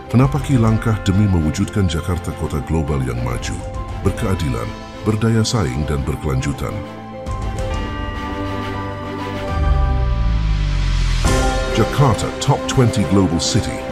Menapaki langkah demi mewujudkan Jakarta kota global yang maju, berkeadilan, berdaya saing dan berkelanjutan. Jakarta Top 20 Global City.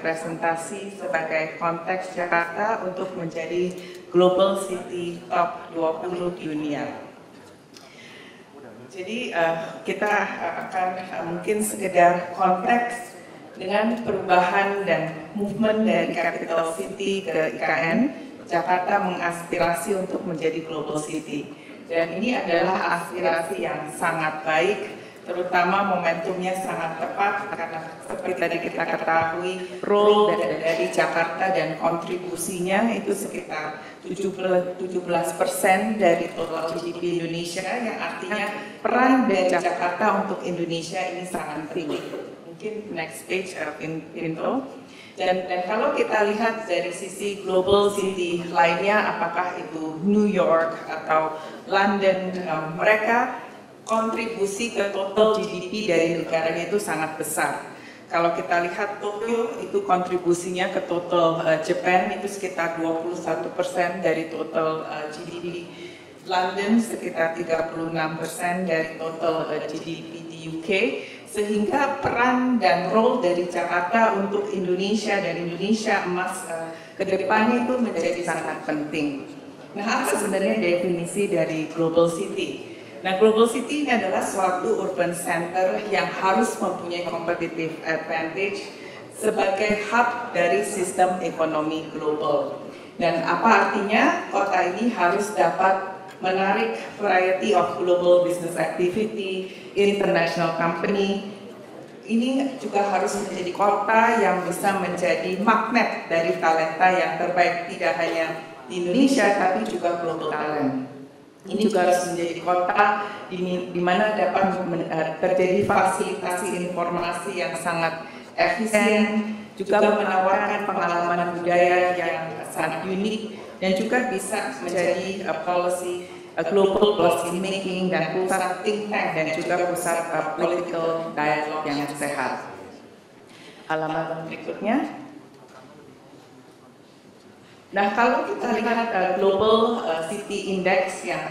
Presentasi sebagai konteks Jakarta untuk menjadi Global City Top 20 dunia. Jadi kita akan mungkin sekedar konteks dengan perubahan dan movement dari Capital City ke IKN. Jakarta mengaspirasi untuk menjadi Global City. Dan ini adalah aspirasi yang sangat baik, terutama momentumnya sangat tepat karena seperti tadi kita ketahui role dari Jakarta dan kontribusinya itu sekitar 17% dari total GDP Indonesia, yang artinya peran dari Jakarta untuk Indonesia ini sangat tinggi. Mungkin next page info. Dan kalau kita lihat dari sisi global city lainnya, apakah itu New York atau London, mereka kontribusi ke total GDP dari negaranya itu sangat besar. Kalau kita lihat Tokyo itu kontribusinya ke total Japan itu sekitar 21% dari total GDP. London sekitar 36% dari total GDP di UK. Sehingga peran dan role dari Jakarta untuk Indonesia dan Indonesia emas ke depannya itu menjadi sangat penting. Nah, apa sebenarnya definisi dari global city? Nah, global city ini adalah suatu urban center yang harus mempunyai competitive advantage sebagai hub dari sistem ekonomi global. Dan apa artinya? Kota ini harus dapat menarik variety of global business activity, international company. Ini juga harus menjadi kota yang bisa menjadi magnet dari talenta yang terbaik, tidak hanya di Indonesia tapi juga global talent. Ini juga harus menjadi kota di mana dapat terjadi fasilitasi informasi yang sangat efisien, juga menawarkan pengalaman budaya yang sangat unik, dan juga bisa menjadi policy global policy making, dan pusat think tank, dan juga pusat political dialogue yang sehat. Halaman berikutnya. Nah, kalau kita lihat Global City Index yang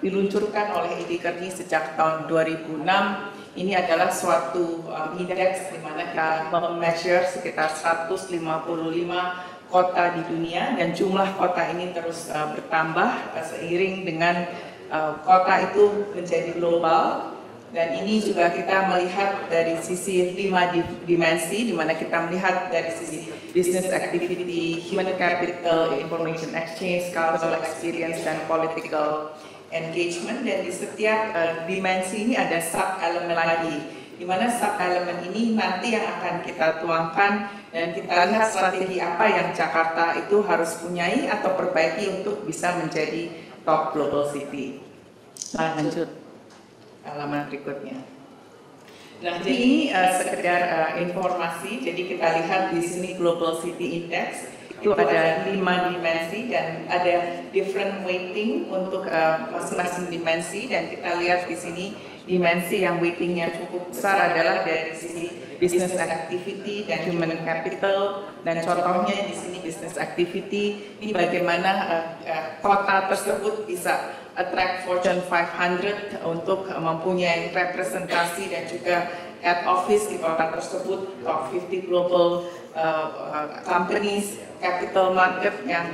diluncurkan oleh IDKI sejak tahun 2006, ini adalah suatu indeks di mana kita measure sekitar 155 kota di dunia, dan jumlah kota ini terus bertambah seiring dengan kota itu menjadi global. Dan ini juga kita melihat dari sisi 5 dimensi, di mana kita melihat dari sisi business activity, human capital, information exchange, cultural experience, dan political engagement. Dan di setiap dimensi ini ada sub-elemen lagi, di mana sub-elemen ini nanti yang akan kita tuangkan dan kita lihat strategi apa yang Jakarta itu harus punyai atau perbaiki untuk bisa menjadi top global city. Lanjut. Halaman berikutnya. Nah, jadi ini sekedar informasi. Jadi kita lihat di sini Global City Index itu ada 5 dimensi dan ada different weighting untuk masing-masing dimensi, dan kita lihat di sini dimensi yang weightingnya cukup besar adalah dari sisi business activity dan human capital. Dan contohnya di sini business activity ini bagaimana kota tersebut bisa attract Fortune 500 untuk mempunyai representasi dan juga head office di kota tersebut, top 50 global companies, capital market yang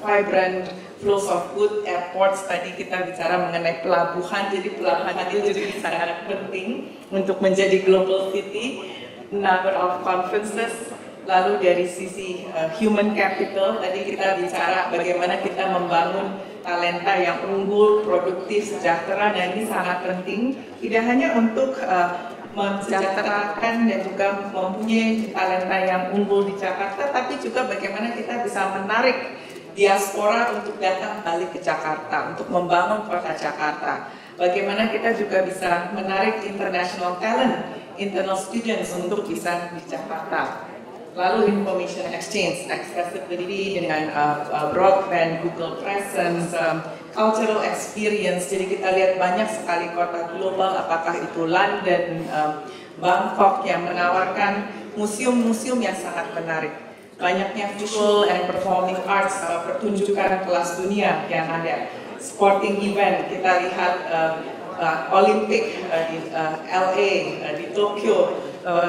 vibrant, flows of good, airports. Tadi kita bicara mengenai pelabuhan, jadi pelabuhan itu jadi sangat penting untuk menjadi global city, number of conferences. Lalu dari sisi human capital, tadi kita bicara bagaimana kita membangun talenta yang unggul, produktif, sejahtera, dan ini sangat penting, tidak hanya untuk mensejahterakan dan juga mempunyai talenta yang unggul di Jakarta, tapi juga bagaimana kita bisa menarik diaspora untuk datang balik ke Jakarta, untuk membangun kota Jakarta. Bagaimana kita juga bisa menarik international talent, internal students untuk bisa di Jakarta. Lalu information exchange, accessibility dengan broadband, Google presence, cultural experience. Jadi kita lihat banyak sekali kota global, apakah itu London, Bangkok, yang menawarkan museum-museum yang sangat menarik. Banyaknya visual and performing arts, pertunjukan kelas dunia yang ada. Sporting event, kita lihat Olympic di LA, di Tokyo,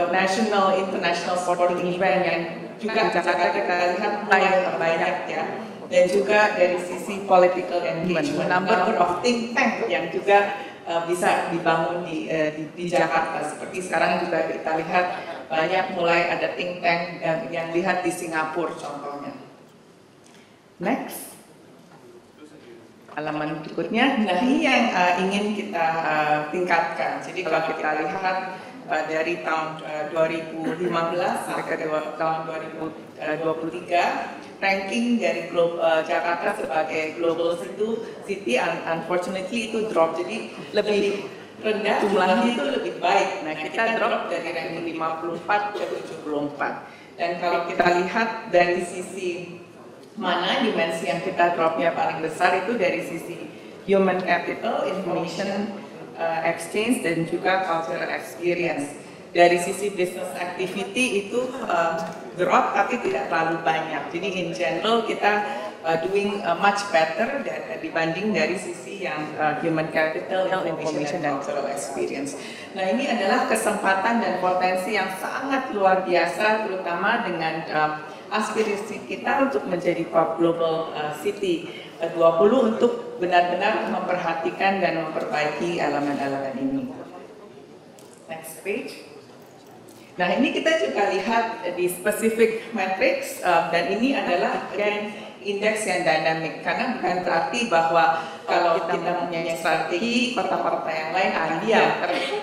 national, international sporting event yang juga Jakarta kita lihat mulai banyak ya. Dan juga dari sisi political engagement, number of think tank yang juga bisa dibangun di Jakarta. Seperti sekarang juga kita lihat banyak mulai ada think tank yang lihat di Singapura contohnya. Next. Halaman berikutnya, nah ini yang ingin kita tingkatkan. Jadi kalau kita lihat dari tahun 2015 sampai ke tahun 2023, ranking dari Jakarta sebagai global city unfortunately itu drop, jadi lebih rendah, jumlahnya itu lebih baik. Nah, kita drop dari ranking 54 ke 74. Dan kalau kita lihat dari sisi mana dimensi yang kita dropnya paling besar, itu dari sisi human capital, information exchange, dan juga cultural experience. Dari sisi business activity itu drop tapi tidak terlalu banyak. Jadi in general kita doing much better dibanding dari sisi yang human capital, information, dan cultural experience. Nah, ini adalah kesempatan dan potensi yang sangat luar biasa, terutama dengan aspirasi kita untuk menjadi top global city 20 untuk benar-benar memperhatikan dan memperbaiki elemen-elemen ini. Next page. Nah, ini kita juga lihat di specific metrics, dan ini adalah indeks yang dinamik, karena bukan berarti bahwa kalau kita mempunyai strategi kota-kota yang lain diam.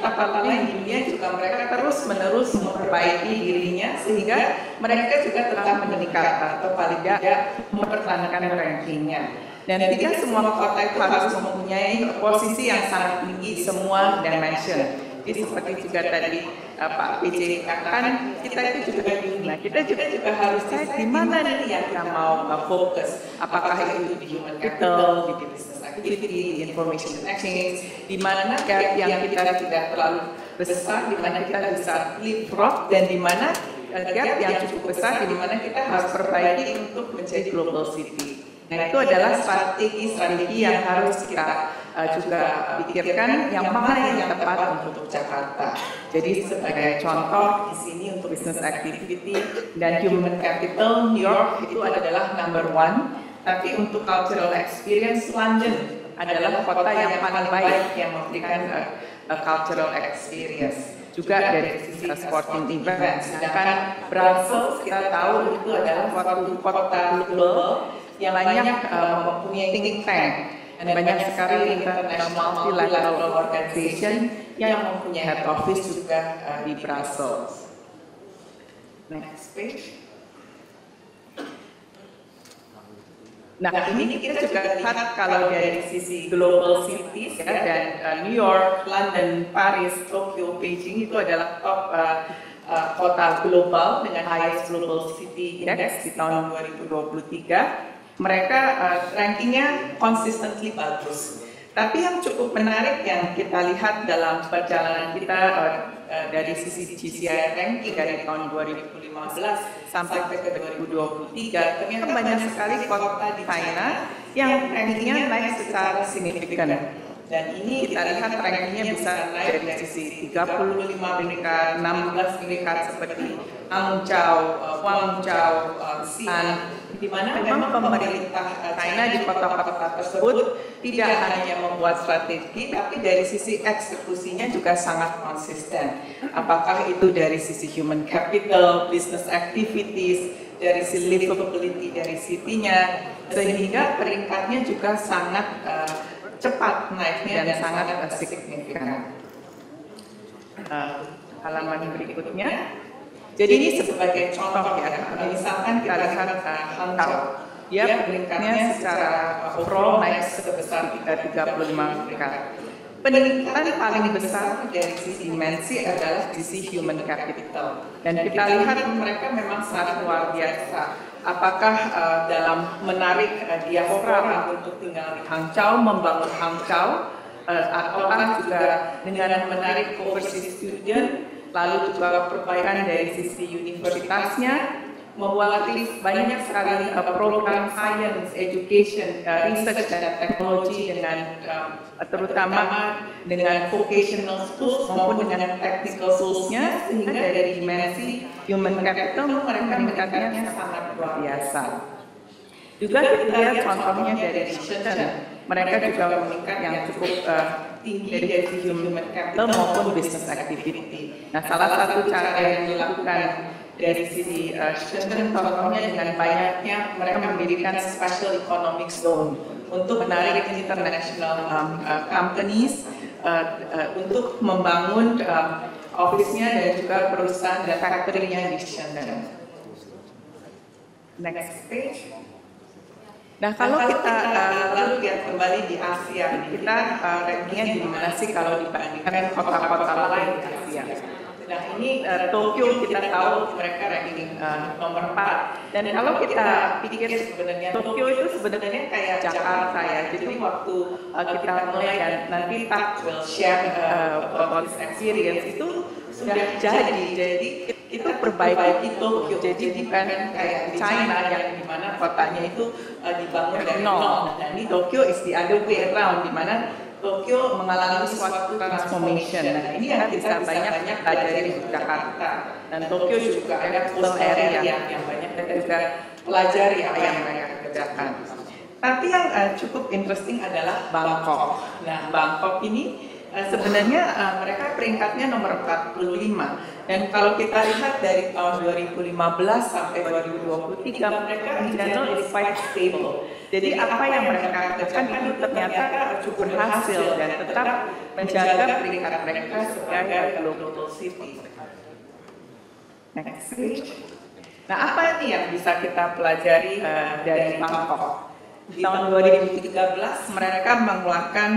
Kota-kota lain di dunia juga mereka terus-menerus memperbaiki dirinya sehingga mereka juga tetap meningkat atau paling tidak mempertahankan rankingnya. Dan tidak semua kota itu harus mempunyai posisi yang sangat tinggi di semua dimension. Jadi seperti juga tadi Pak PJ katakan, kita itu juga unik. Kita juga harus cek di mana nih yang kita mau fokus. Apakah itu di human capital, di business connectivity, information exchange, di mana gap yang kita tidak terlalu besar, di mana kita bisa leapfrog, dan di mana gap yang cukup besar, di mana kita harus perbaiki untuk menjadi global city. Nah, itu adalah strategi yang harus kita juga pikirkan yang mana yang tepat untuk Jakarta. Jadi sebagai contoh di sini untuk business activity dan human capital, New York itu adalah number one. Tapi untuk cultural experience, London adalah kota yang paling baik yang memberikan cultural experience. Juga dari sisi sporting event. Sedangkan Brussels kita tahu itu adalah suatu kota global yang banyak mempunyai think tank dan banyak sekali international multilateral organization yang mempunyai head office juga di Brussels. Next page. Nah, ini kita juga lihat kalau dari sisi global cities ya, dan New York, London, Paris, Tokyo, Beijing itu adalah top kota global dengan highest global city index di tahun 2023. Mereka rankingnya consistently bagus. Tapi yang cukup menarik yang kita lihat dalam perjalanan kita dari sisi GCI ranking dari tahun 2015 sampai ke 2023, ternyata banyak sekali kota di China yang rankingnya naik secara signifikan. Dan ini kita lihat rankingnya bisa naik dari sisi 35 peringkat, 16 peringkat seperti Hangzhou, Guangzhou, Xi'an, di mana memang pemerintah China di kota-kota tersebut tidak hanya membuat strategi, tapi dari sisi eksekusinya juga sangat konsisten. Apakah itu dari sisi human capital, business activities, dari sisi livability dari city-nya, sehingga peringkatnya juga sangat cepat naiknya dan sangat signifikan. Halaman berikutnya. Jadi ini sebagai contoh ya, misalkan kita lihat Hangzhou, dia peringkatnya secara overall naik sebesar 35 peringkat. Peningkatan paling besar dari sisi dimensi adalah sisi human capital. Dan kita lihat mereka memang sangat luar biasa. Apakah dalam menarik diaspora untuk tinggal di Hangzhou, membangun Hangzhou, ataukah juga dengan menarik overseas student, lalu juga perbaikan dari sisi universitasnya, membuat banyak sekali program science, education, research dan teknologi dengan terutama dengan vocational schools maupun dengan technical schools-nya, sehingga dari dimensi human capital mereka meningkatnya sangat luar biasa. Juga kita lihat contohnya dari Shenzhen, mereka juga meningkat yang cukup tinggi dari sisi human capital maupun business activity. Nah, salah satu cara yang dilakukan dari sisi Shenzhen contohnya dengan banyaknya mereka mendirikan special economic zone untuk menarik international companies untuk membangun office-nya dan juga perusahaan dan factory-nya di Shenzhen. Next page. Nah, kalau kita lalu lihat kembali di Asia, kita rankingnya di mana sih kalau dibandingkan kota-kota lain di Asia? Nah, ini Tokyo kita tahu mereka ranking nomor 4. Dan kalau kita pikir sebenarnya Tokyo itu sebenarnya kayak Jakarta ya. Jadi waktu kita mulai dan nanti Tak will share about this experience itu sudah jadi itu perbaiki Tokyo. Jadi bukan kayak di China yang dimana kotanya itu dibangun dari nol. Nah, ini Tokyo is the other way around, dimana Tokyo mengalami suatu transformation. Nah, ini yang kita banyak pelajari di Jakarta. Dan Tokyo juga ada coastal area yang banyak kita juga pelajari apa yang mereka kerjakan. Tapi yang cukup interesting adalah Bangkok. Nah, Bangkok ini sebenarnya mereka peringkatnya nomor 45. Dan kalau kita lihat dari tahun 2015 sampai 2023, mereka in general is quite stable. Jadi apa yang mereka kerjakan itu ternyata cukup berhasil dan tetap menjaga peringkat mereka sebagai global city. Next page. Nah, apa ini yang bisa kita pelajari dari Bangkok? Di tahun 2013 mereka mengeluarkan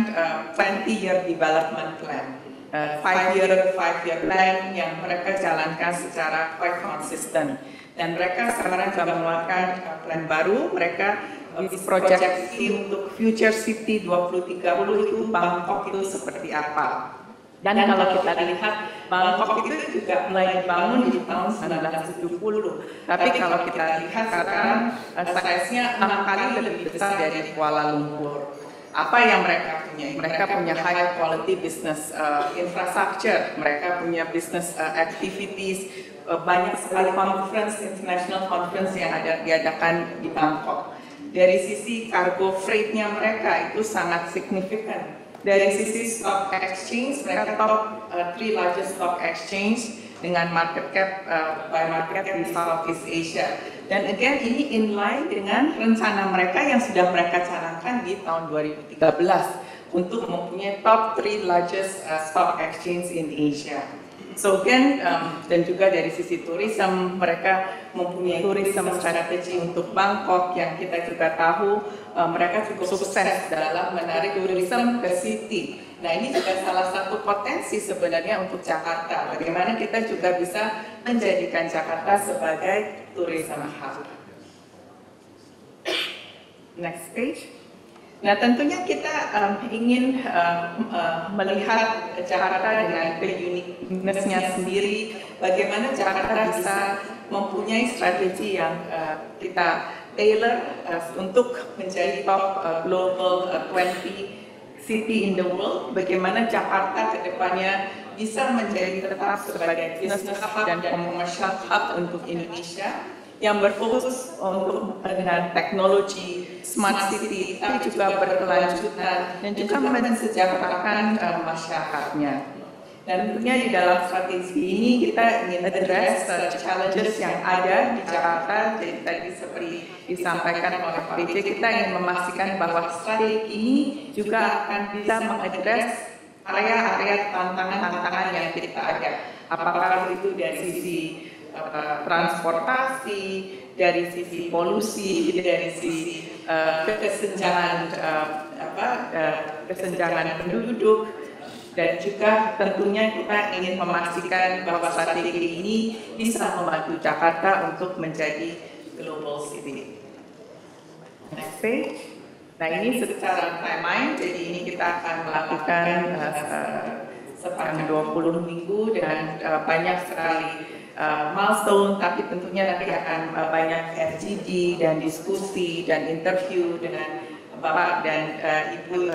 20-year development plan, 5-year plan yang mereka jalankan secara quite consistent. Dan mereka sekarang juga mengeluarkan plan baru. Mereka proyeksi untuk Future City 2030 itu Bangkok itu seperti apa. Dan kalau kita lihat, Bangkok itu juga mulai dibangun di tahun 1970. Tapi kalau kita lihat sekarang, size-nya 6 kali lebih besar dari Kuala Lumpur. Apa yang mereka punya? Mereka punya high quality business infrastructure, mereka punya business activities, banyak sekali conference, international conference yang diadakan di Bangkok. Dari sisi cargo freight-nya mereka itu sangat signifikan. Dari sisi stock exchange, mereka top 3 largest stock exchange dengan market cap by market cap di Southeast Asia. Dan again ini in line dengan rencana mereka yang sudah mereka canangkan di tahun 2013 untuk mempunyai top 3 largest stock exchange in Asia. So again, dan juga dari sisi tourism, mereka mempunyai tourism strategi untuk Bangkok yang kita juga tahu mereka cukup sukses dalam menarik tourism ke city. Nah ini juga salah satu potensi sebenarnya untuk Jakarta, bagaimana kita juga bisa menjadikan Jakarta sebagai tourism hub. Next page. Nah tentunya kita ingin melihat Jakarta dengan uniqueness-nya sendiri, bagaimana Jakarta bisa mempunyai strategi yang kita tailor untuk menjadi top global 20 city in the world, bagaimana Jakarta ke depannya bisa menjadi tetap sebagai business hub dan commercial hub untuk Indonesia yang berfokus untuk dengan teknologi smart city, tapi juga berkelanjutan dan juga mensejahterakan masyarakatnya. Dan tentunya di dalam strategi ini kita ingin address challenges yang ada di Jakarta. Jadi tadi seperti disampaikan oleh Pak PJ, kita ingin memastikan bahwa strategi ini juga akan bisa mengaddress area-area tantangan-tantangan yang kita ada. Apakah itu dari sisi transportasi, dari sisi polusi, dari sisi kesenjangan penduduk, dan juga tentunya kita ingin memastikan bahwa strategi ini bisa membantu Jakarta untuk menjadi global city. Next page. Nah ini secara timeline, jadi ini kita akan melakukan sepanjang 20 minggu dan banyak sekali milestone, tapi tentunya nanti akan banyak FGD dan diskusi dan interview dengan Bapak dan Ibu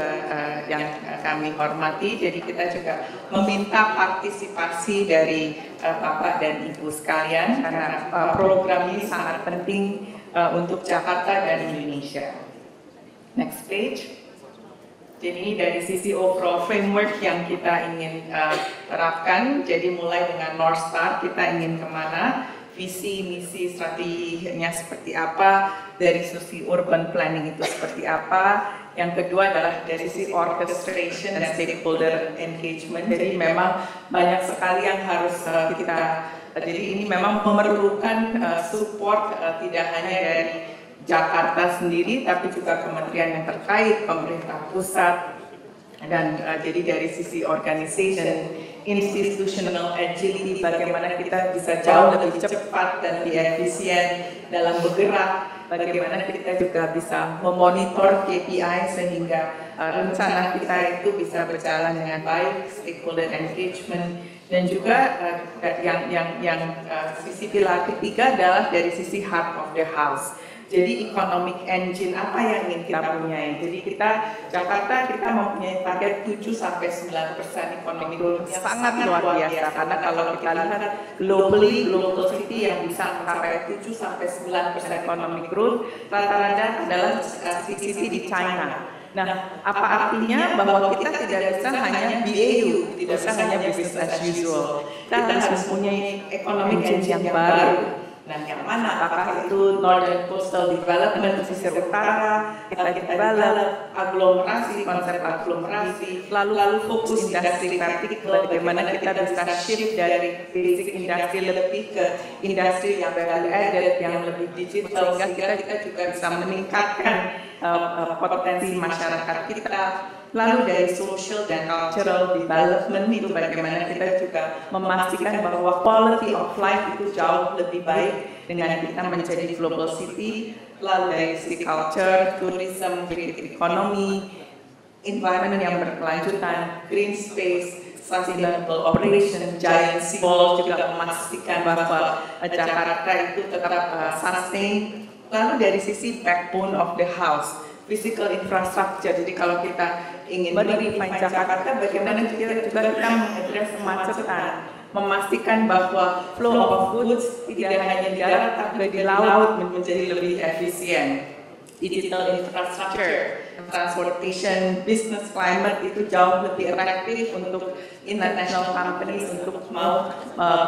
yang kami hormati. Jadi kita juga meminta partisipasi dari Bapak dan Ibu sekalian karena program ini sangat penting untuk Jakarta dan Indonesia. Next page. Jadi ini dari sisi overall framework yang kita ingin terapkan. Jadi mulai dengan North Star, kita ingin kemana, visi, misi, strateginya seperti apa, dari sisi urban planning itu seperti apa. Yang kedua adalah dari sisi orchestration dan stakeholder engagement. Jadi memang banyak sekali yang harus jadi ini memang memerlukan support tidak hanya dari Jakarta sendiri, tapi juga kementerian yang terkait, pemerintah pusat, dan jadi dari sisi organization, institutional agility, bagaimana kita bisa jauh lebih cepat dan lebih efisien dalam bergerak, bagaimana kita juga bisa memonitor KPI sehingga rencana kita itu bisa berjalan dengan baik, stakeholder engagement, dan juga sisi pilar ketiga adalah dari sisi heart of the house. Jadi economic engine apa yang ingin kita punyai? Jadi Jakarta kita mempunyai target 7-9% economic growth sangat luar biasa. Karena kalau kita lihat globally, global city yang bisa mencapai 7-9% economic growth rata-rata adalah city di China. Nah, apa artinya bahwa kita tidak bisa hanya BAU, tidak bisa hanya business as usual. Kita harus mempunyai economic engine yang baru. Nah, yang mana? Apakah itu Northern Coastal Development, pesisir utara, kita develop aglomerasi, konsep aglomerasi, lalu fokus industri vertikal, bagaimana kita bisa shift dari basic industri lebih ke industri yang value added, yang lebih digital, sehingga kita juga bisa meningkatkan potensi masyarakat kita. Lalu dari social dan cultural development itu bagaimana kita juga memastikan bahwa quality of life itu jauh lebih baik dengan kita menjadi global city, lalu dari sisi culture, tourism, creative economy, environment yang berkelanjutan, green space, sustainable operation, giant seawall juga memastikan bahwa Jakarta itu tetap sustain. Lalu dari sisi backbone of the house, physical infrastructure. Jadi kalau kita ingin merefine Jakarta, bagaimana juga kita mengadres kemacetan, memastikan bahwa flow of goods tidak hanya di darat tapi di laut menjadi lebih efisien. Digital infrastructure, transportation, business climate itu jauh lebih efektif untuk international companies untuk mau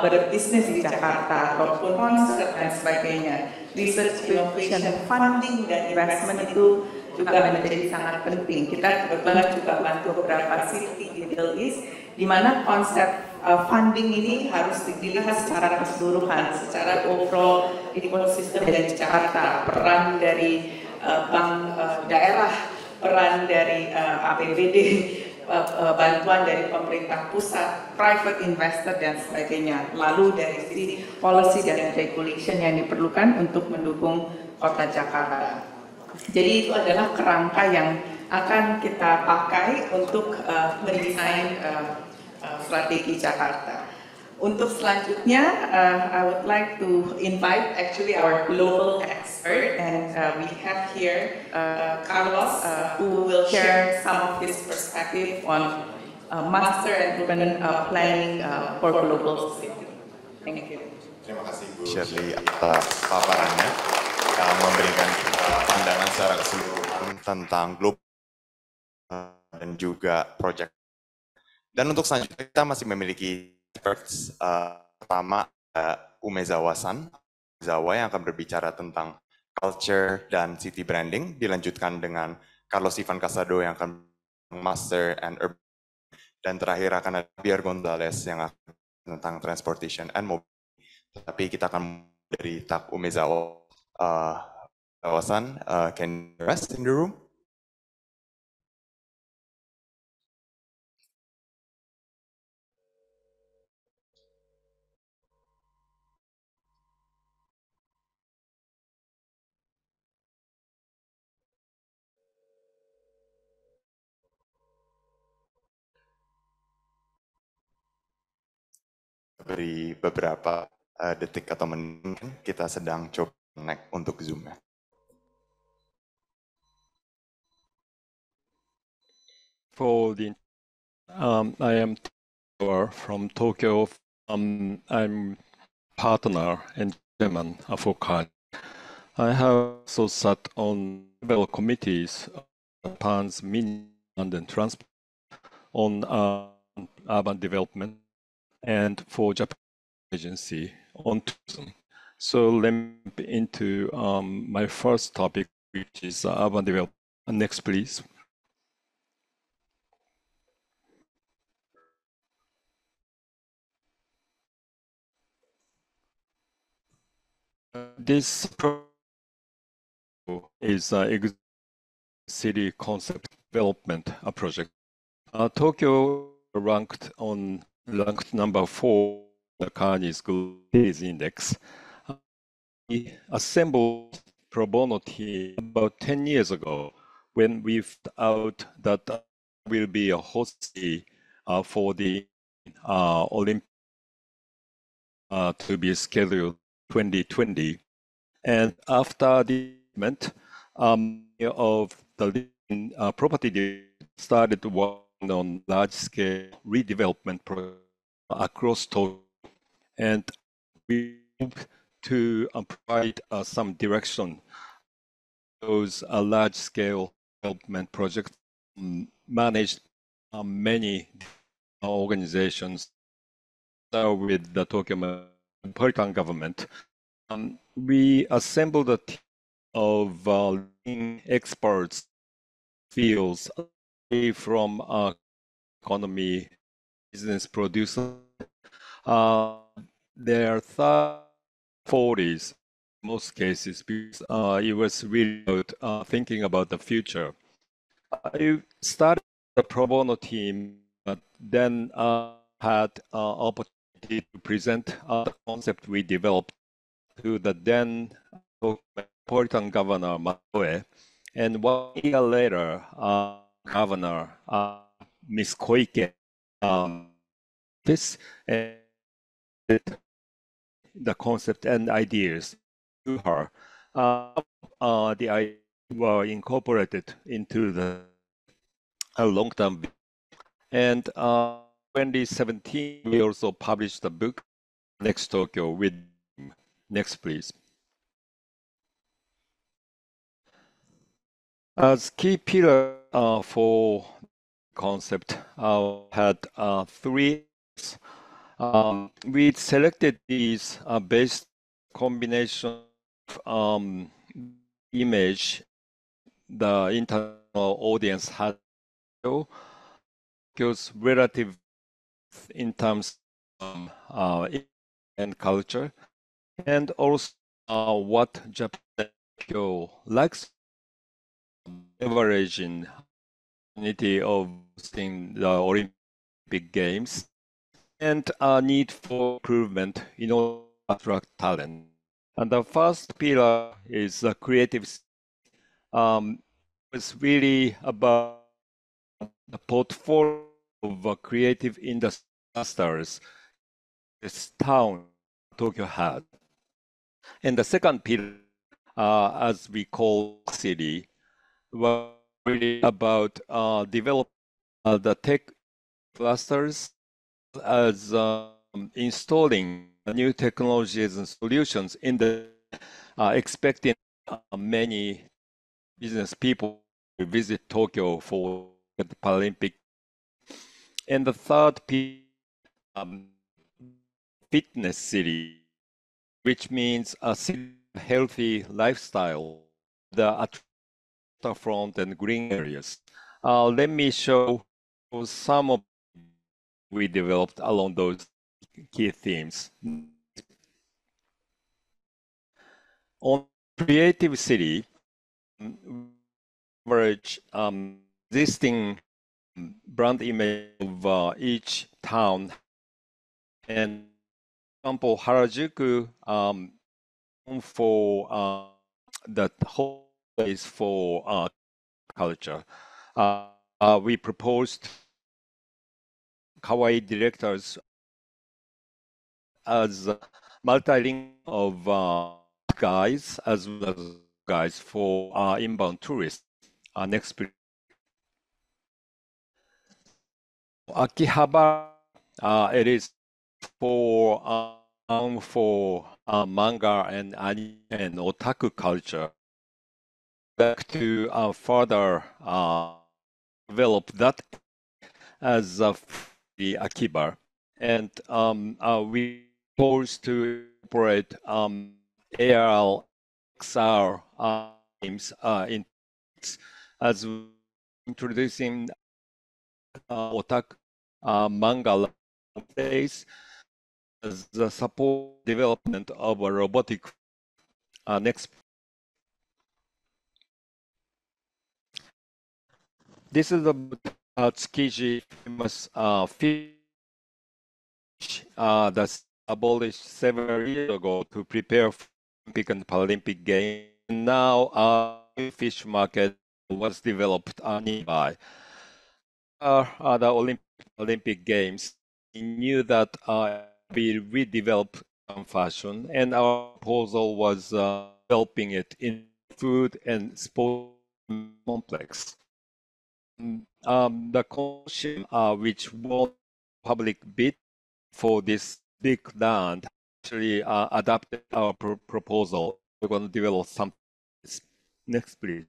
berbisnis di Jakarta ataupun konser dan sebagainya. Research, innovation, funding dan investment itu juga menjadi sangat penting. Kita kebetulan juga bantu beberapa city di Middle East, di mana konsep funding ini harus dilihat secara keseluruhan, secara overall ekosistem dari Jakarta, peran dari bank daerah, peran dari APBD, bantuan dari pemerintah pusat, private investor dan sebagainya. Lalu dari sisi policy dan regulation yang diperlukan untuk mendukung kota Jakarta. Jadi itu adalah kerangka yang akan kita pakai untuk mendesain strategi Jakarta. Untuk selanjutnya, I would like to invite actually our global expert, and we have here Carlos, who will share some of his perspective on master and urban planning for global city. Thank you. Terima kasih Bu Shirley atas paparannya yang memberikan pandangan secara keseluruhan tentang global dan juga proyek. Dan untuk selanjutnya kita masih memiliki experts. Pertama Umezawa-san, Umezawa yang akan berbicara tentang culture dan city branding, dilanjutkan dengan Carlos Ivan Casado yang akan master and urban, dan terakhir akan ada Pierre Gonzalez yang akan tentang transportation and mobility. Tapi kita akan dari Tak Umezawa. Umezawa-san, can you rest in the room? Beri beberapa detik atau menit, kita sedang coba connect untuk Zoom-nya. For the I am from Tokyo. I'm partner and chairman for CAN. I have also sat on several committees, plans, and transport, on urban development, and for Japan agency on tourism. So let me into my first topic, which is urban development. Next, please. This is a city concept development project. Tokyo ranked number 4 the Carney's Global Cities Index. We assembled pro bono team about 10 years ago when we found out that will be a host city for the Olympics to be scheduled 2020. And after the event of the property started working on large-scale redevelopment projects across Tokyo, and we hope to provide some direction. Those large-scale development projects managed many organizations with the Tokyo Metropolitan Government. We assembled a team of experts, fields from economy, business producer. Their 40s, most cases, because it was really about thinking about the future. I started the pro bono team, but then had opportunity to present the concept we developed to the then Metropolitan Governor Matoe, and 1 year later, Governor Miss Koike, this and the concept and ideas to her. The ideas were incorporated into the long-term vision. And 2017, we also published the book, Next Tokyo with. Next, please. As key pillar for concept, had three. We selected these based combination of image the internal audience had, because relative in terms of and culture, and also what Japan likes, leveraging unity of the Olympic Games, and a need for improvement in order to attract talent. And the first pillar is the creative. It's really about the portfolio of creative industry clusters this town, Tokyo, had. And the second pillar, as we call city, was really about developing the tech clusters as installing new technologies and solutions in the expecting many business people to visit Tokyo for the Paralympic. And the third pillar, fitness city, which means a healthy lifestyle, the front and green areas. Let me show some of we developed along those key themes. On creative city, average existing brand image of each town, and for example, Harajuku for the whole place for culture. We proposed Kawaii directors as multilingual of guides as well as guides for inbound tourists. Next, please. Akihabara, it is for manga and anime and otaku culture. Back to further develop that as the Akiba, and we propose to incorporate AR, XR themes in as introducing otaku manga days as the support development of a robotic. Next. This is about Tsukiji famous fish that's abolished several years ago to prepare for Olympic and Paralympic Games. Now a fish market was developed nearby. The Olympic Games, we knew that we redevelop fashion, and our proposal was developing it in food and sport complex. The consortium which won public bid for this big land actually adopted our proposal. We're going to develop something. Next, please.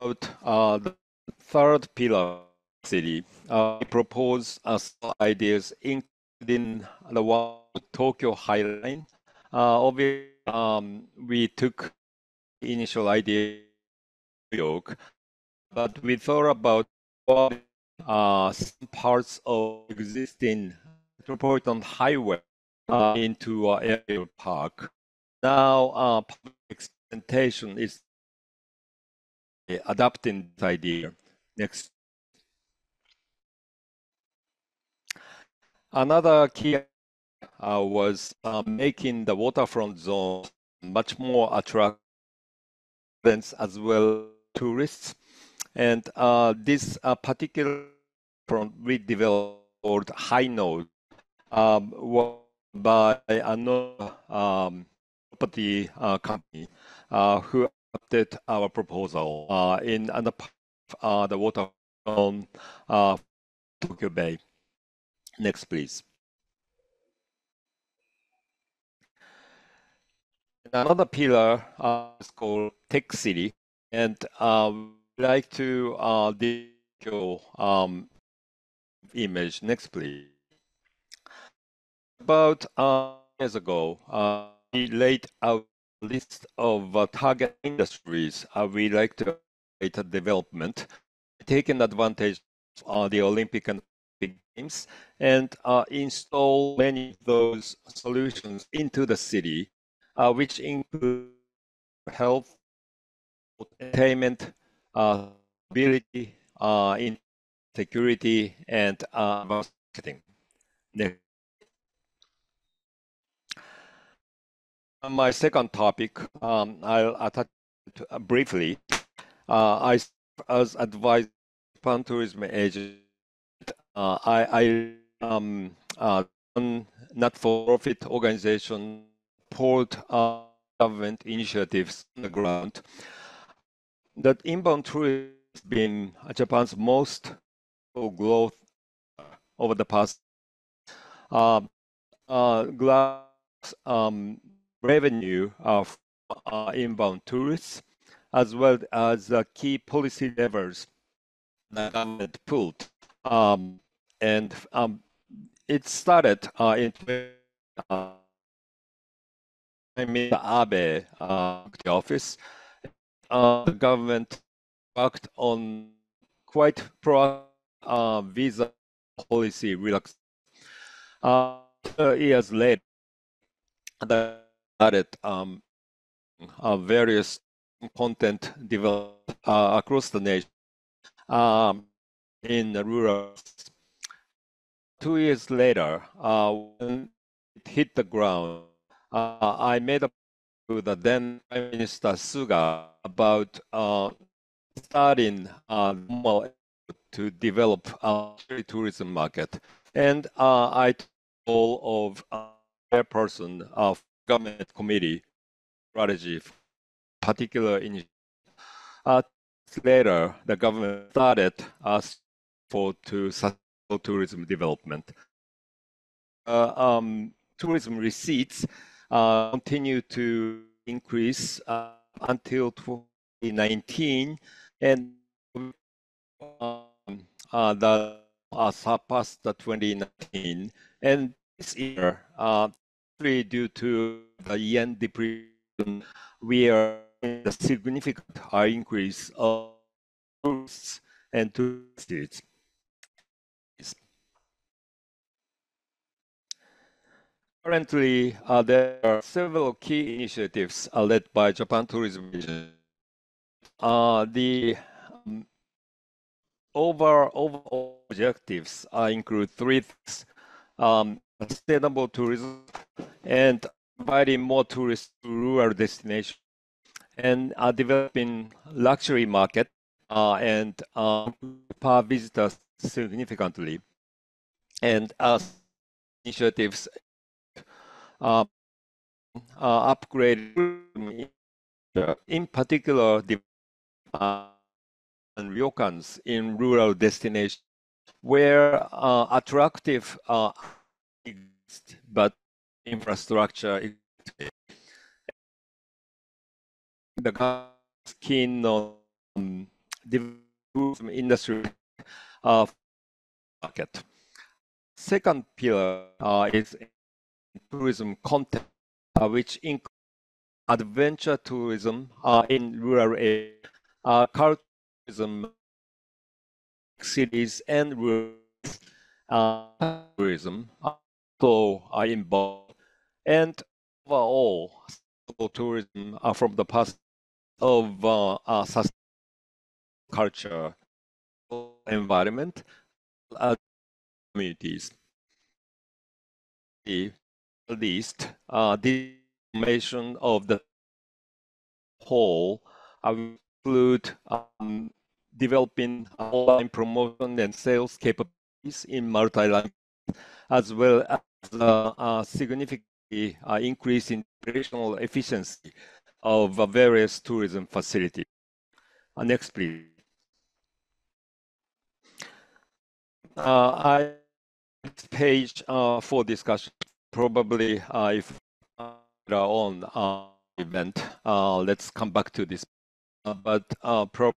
About the third pillar city, we propose ideas including the one Tokyo High Line. Obviously, we took initial idea New York, but we thought about some parts of existing metropolitan highway into aerial park. Now, public experimentation is adopting this idea. Next. Another key was making the waterfront zone much more attractive as well tourists. And this particular front we developed high note by another property company who adopted our proposal in another part of the water on Tokyo Bay. Next, please. Another pillar is called Tech City, and we'd like to image. Next, please. About years ago, we laid out a list of target industries we like to development, taking advantage of the Olympic and Olympic Games, and install many of those solutions into the city, which include health, entertainment, mobility, security, and marketing. Next. My second topic, I'll attach it briefly. I serve as advisor Japan Tourism Agent. I not-for-profit organization support government initiatives on the ground. That inbound tourism has been Japan's most growth over the past. Revenue of inbound tourists, as well as key policy levers the government pulled. And it started in Minister Abe the office. The government worked on quite pro visa policy relax. Years later, the started various content developed across the nation in the rural. 2 years later, when it hit the ground, I made a to the then Prime Minister Suga about starting to develop a tourism market, and I took all of chairperson of government committee strategy, particular in. Later, the government started to sustainable tourism development. Tourism receipts continue to increase until 2019, and the surpassed the 2019. And this year, due to the yen depreciation, we are in a significant increase of tourists and tourists. Currently, there are several key initiatives led by Japan Tourism Agency. The overall objectives include three things: sustainable tourism and providing more tourists to rural destinations, and developing luxury market and per visitors significantly. And initiatives upgrade in particular and ryokans in rural destinations where attractive exist, but infrastructure the keen on the tourism industry market. Second pillar is tourism content, which includes adventure tourism in rural areas, cultural tourism, cities, and rural tourism also are involved, and overall tourism from the past of culture, environment, communities. at least the information of the whole will include developing online promotion and sales capabilities in multi-language, as well as a significant increase in operational efficiency of various tourism facilities. Next, please. Next page for discussion. Probably if later on event, let's come back to this. But probably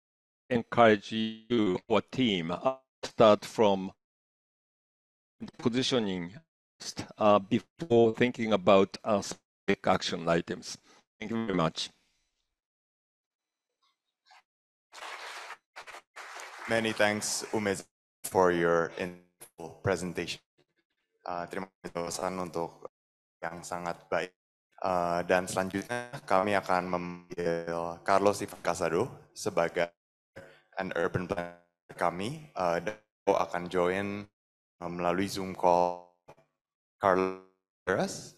encourage you or team start from positioning before thinking about specific action items. Thank you very much. Many thanks, Umez, for your presentation. Terima kasih untuk yang sangat baik. Dan selanjutnya kami akan memanggil Carlos Ivan Casado sebagai an urban planner kami. Dan akan join melalui Zoom call. Carlos.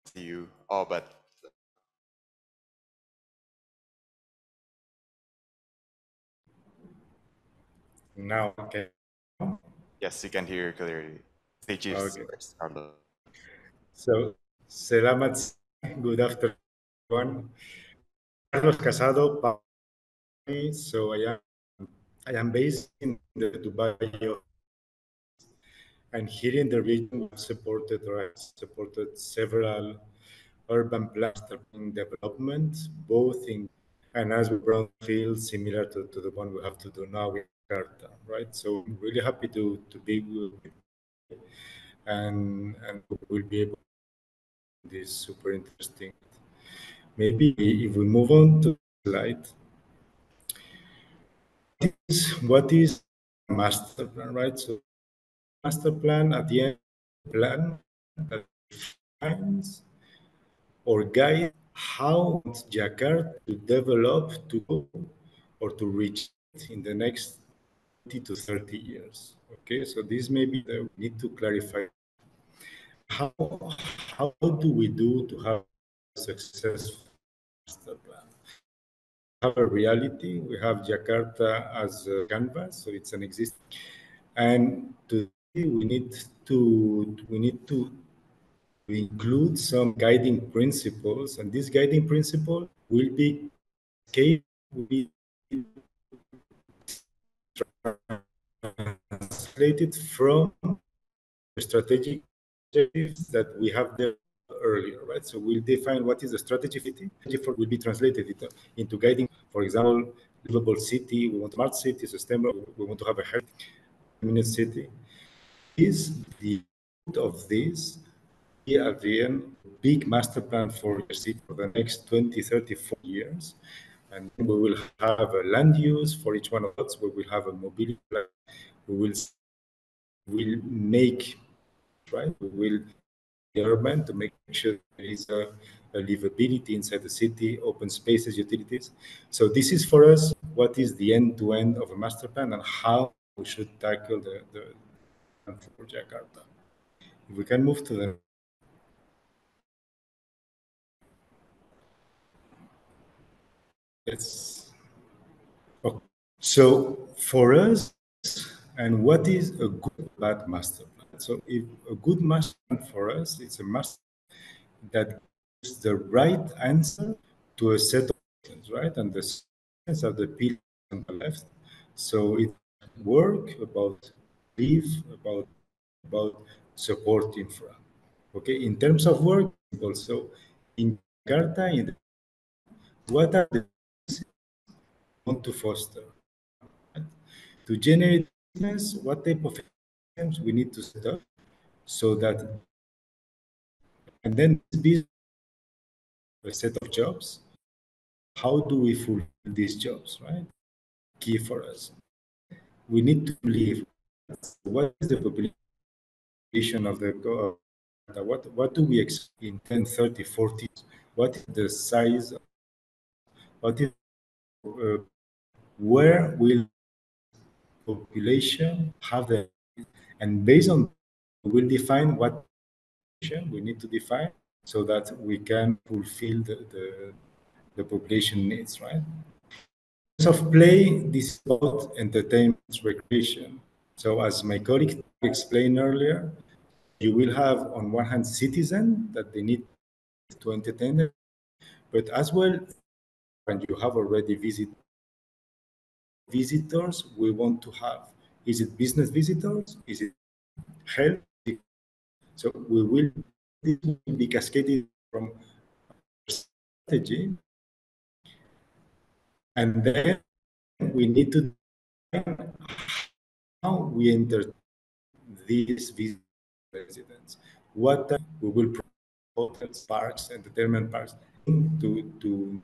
See you. Oh, but now, okay. Yes, you can hear clearly. Stage is yours, Carlos. So, selamat, good afternoon. Carlos Casado, so I am based in the Dubai, and here in the region, I've supported several urban planning development, both in and as brownfield, similar to the one we have to do now in Jakarta, right? So I'm really happy to be with you, and we'll be able to do this super interesting. Maybe if we move on to the slide. What is master plan, right? So master plan at the end, plan that defines or guide how Jakarta to develop to go or to reach in the next 20 to 30 years. Okay, so this may be that we need to clarify how do we do to have a successful master plan. We have a reality. We have Jakarta as a canvas, so it's an existing, and today we need to include some guiding principles, and these guiding principles will be translated from the strategic objectives that we have there earlier, right? So we'll define what is the strategy will be translated into guiding. For example, livable city, we want a smart city, sustainable, we want to have a healthy city. Is the root of this at the end, big master plan for your city for the next 20, 30, 40 years. And we will have a land use for each one of us. We will have a mobility plan. We will make, right? We will government to make sure there is a livability inside the city, open spaces, utilities. So this is for us, what is the end-to-end of a master plan and how we should tackle the for Jakarta. If we can move to the Yes. Okay. So for us, and what is a good bad master plan? So if a good master plan for us, it's a master that gives the right answer to a set of questions, right? And the questions are the pillars on the left. So it's work, about live, about support infra. Okay, in terms of work, also in Jakarta, what are the want to foster? To generate business, what type of systems we need to set up so that, and then this business, a set of jobs, how do we fulfill these jobs, right? Key for us. We need to live. What is the population of the What do we expect in 10, 30, 40? What is the size? What is where will population have the, and based on we will define what we need to define so that we can fulfill the population needs, right? In terms of play, this is about entertainment, recreation. So as my colleague explained earlier, you will have on one hand citizens that they need to entertain them, but as well, when you have already visitors we want to have. Is it business visitors? Is it health? So we will be cascaded from strategy, and then we need to define how we enter these residents. What we will provide hotels, parks, entertainment parks to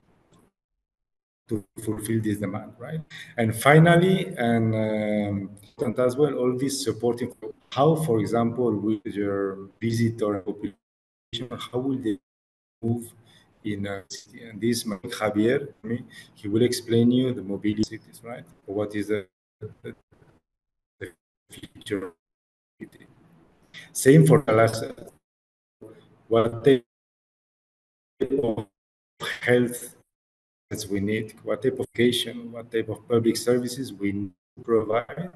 fulfill this demand, right? And finally, and as well, all this supporting how, for example, with your visitor population, how will they move in a city? And this, Javier, he will explain you the mobility cities, right? What is the future? Same for Selasa. What type of health we need, what type of education, what type of public services we need to provide,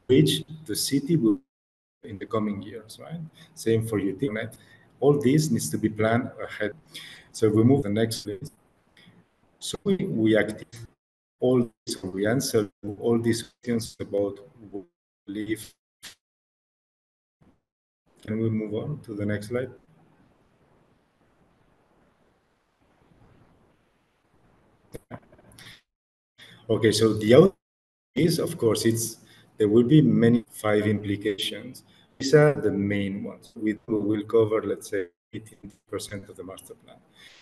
which the city will in the coming years, right? Same for you, right? All this needs to be planned ahead. So we move to the next slide. So we active all this, we answer all these questions about live. Can we move on to the next slide? Okay, so the outcome is, of course, there will be many 5 implications. These are the main ones. We will cover, let's say, 80% of the master plan.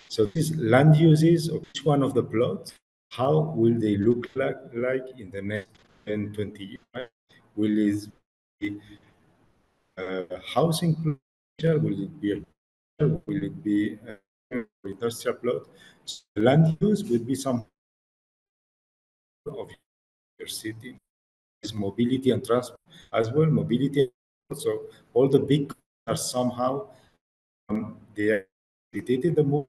So these land uses of each one of the plots, how will they look like in the next 10, 20 years? Right? Will it be housing plot? Will it be will it be industrial plot? So land use would be some of your city. Is mobility and transport as well. Mobility, so all the big are somehow they are facilitated the move,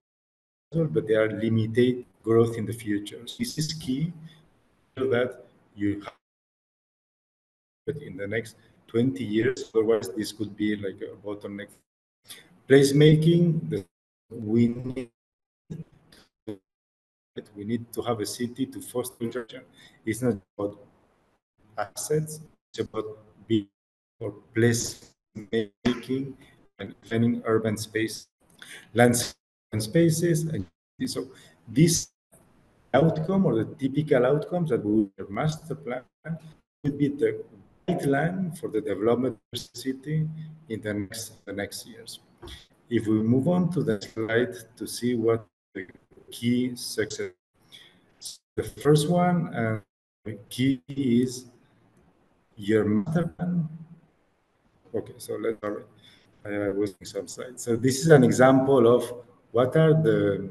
but they are limited growth in the future. So this is key that you have, but in the next 20 years, otherwise this could be like a bottleneck. Placemaking, we need to have a city to foster construction. It's not about assets, it's about being or place making and planning urban space, landscape spaces, and so this outcome or the typical outcomes that we will master plan would be the guideline for the development of the city in the next years. If we move on to the slide to see what the key success, the first one key is your master plan. Okay, so let's start. I was some slides. So this is an example of what are the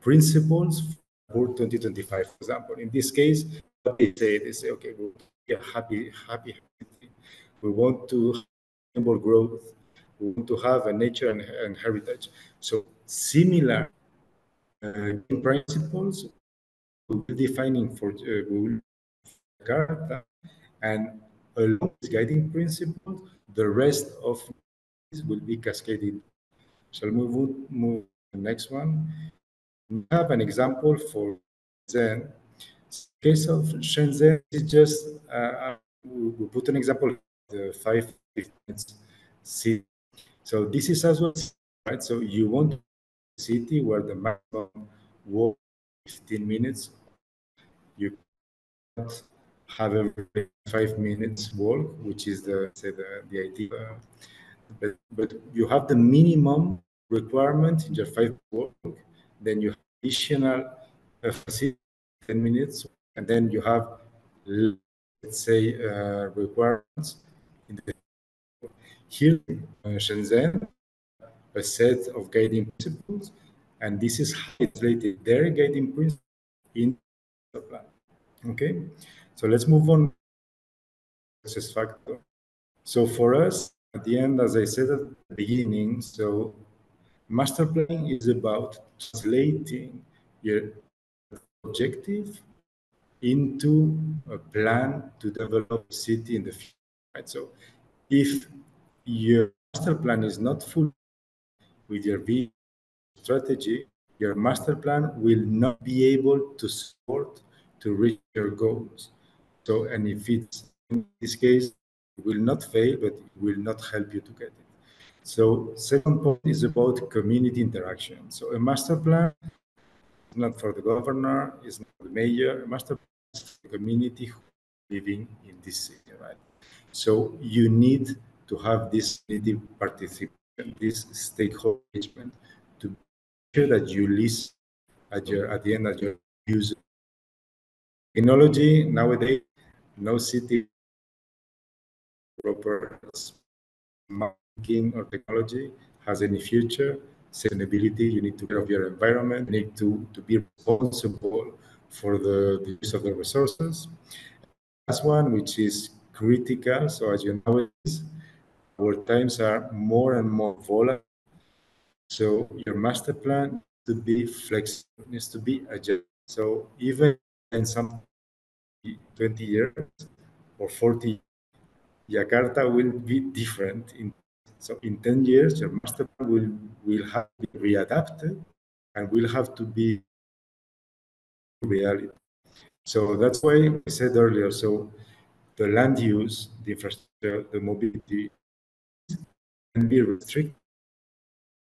principles for 2025. For example, in this case, what they say, okay, we'll be a happy. We want to have sustainable growth. We want to have a nature and heritage. So similar principles we will be defining for Jakarta, and along this guiding principle, the rest of this will be cascaded. Shall we move to the next one? We have an example for Shenzhen. In case of Shenzhen, it's just we put an example of the 5 minutes city. So this is as well, right? So you want a city where the maximum walk 15 minutes. You cannot have every 5 minutes walk, which is the idea. But you have the minimum requirement in your 5 walk, then you have additional 10 minutes, and then you have, let's say, requirements in the Here in Shenzhen, a set of guiding principles, and this is how it's translated their guiding principles in the plan. Okay, so let's move on. Success factor. So for us, at the end, as I said at the beginning, so master planning is about translating your objective into a plan to develop a city in the future. Right? So if your master plan is not full with your vision strategy, your master plan will not be able to support to reach your goals. So, and if it's in this case, it will not fail, but it will not help you to get it. So, second point is about community interaction. So, a master plan is not for the governor, is not for the mayor. A master plan is for the community who is living in this city, right? So, you need to have this community participation, this stakeholder engagement, to be sure that you listen at the end of your user. Technology nowadays, no city proper marketing or technology has any future. Sustainability, you need to care of your environment, you need to be responsible for the use of the resources. Last one, which is critical. So as you know, our times are more and more volatile. So your master plan needs to be flexible, needs to be agile. So even in some 20 years or 40, Jakarta will be different. So in 10 years, your master plan will have to be readapted and will have to be reality. So that's why I said earlier, so the land use, the infrastructure, the mobility can be restricted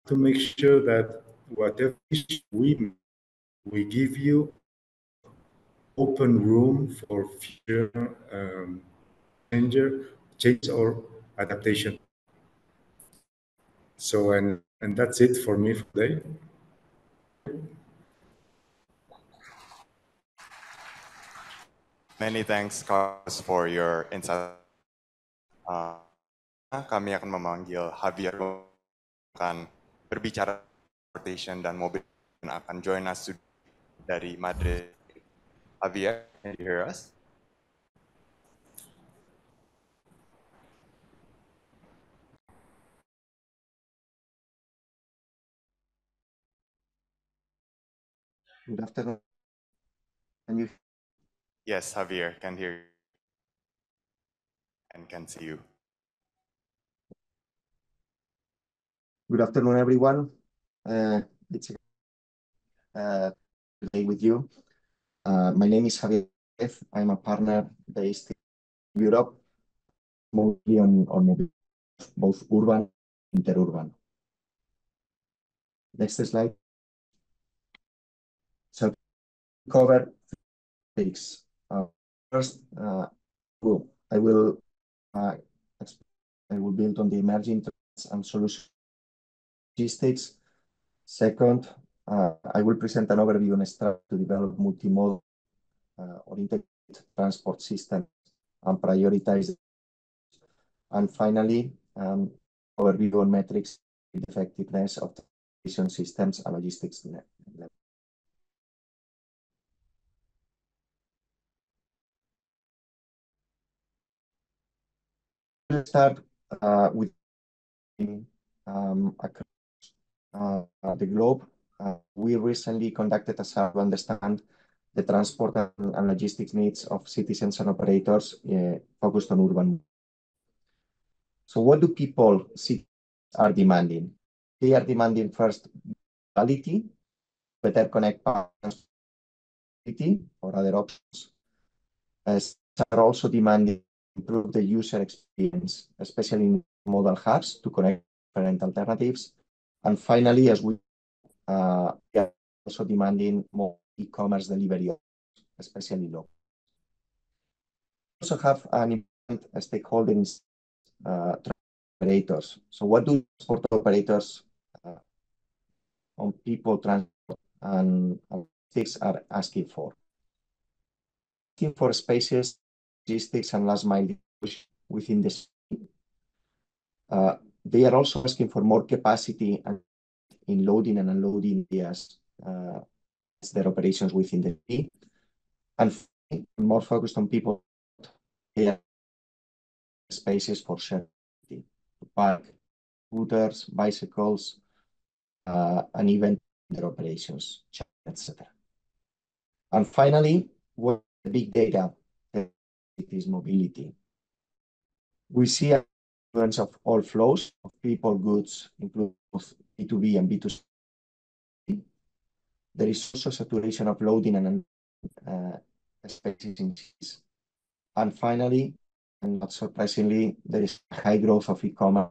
to make sure that whatever we give you open room for future change or adaptation. So, and that's it for me today. Many thanks, Carlos, for your insight. Kami akan memanggil Javier akan berbicara transportation dan mobil dan akan join us dari Madrid. Javier, can you hear us? Good afternoon. Can you? Yes, Javier, can hear you and can see you. Good afternoon, everyone. It's today with you. My name is Javier. I'm a partner based in Europe, mostly on both urban and interurban. Next slide. So cover topics. First, I will build on the emerging trends and solutions. Logistics. Second, I will present an overview on a strategy to develop multimodal or integrated transport systems and prioritize. And finally, overview on metrics, the effectiveness of transportation systems and logistics. Let's start with across the globe. We recently conducted a survey to understand the transport and logistics needs of citizens and operators focused on urban. So what do people are demanding? They are demanding first quality, better connect or other options. As are also demanding improve the user experience, especially in modal hubs to connect different alternatives. And finally, as we are also demanding more e-commerce delivery, especially local. We also have an important stakeholder in operators. So what do transport operators on people transport and logistics are asking for? Asking for spaces, logistics, and last mile within the city. They are also asking for more capacity in loading and unloading areas, their operations within the city, and more focused on people spaces for sharing, to park scooters, bicycles, and even their operations, etc. And finally, what big data is mobility. We see a influence of all flows of people, goods, including both B2B and B2C. There is also saturation of loading and spaces in cities. And finally, and not surprisingly, there is high growth of e-commerce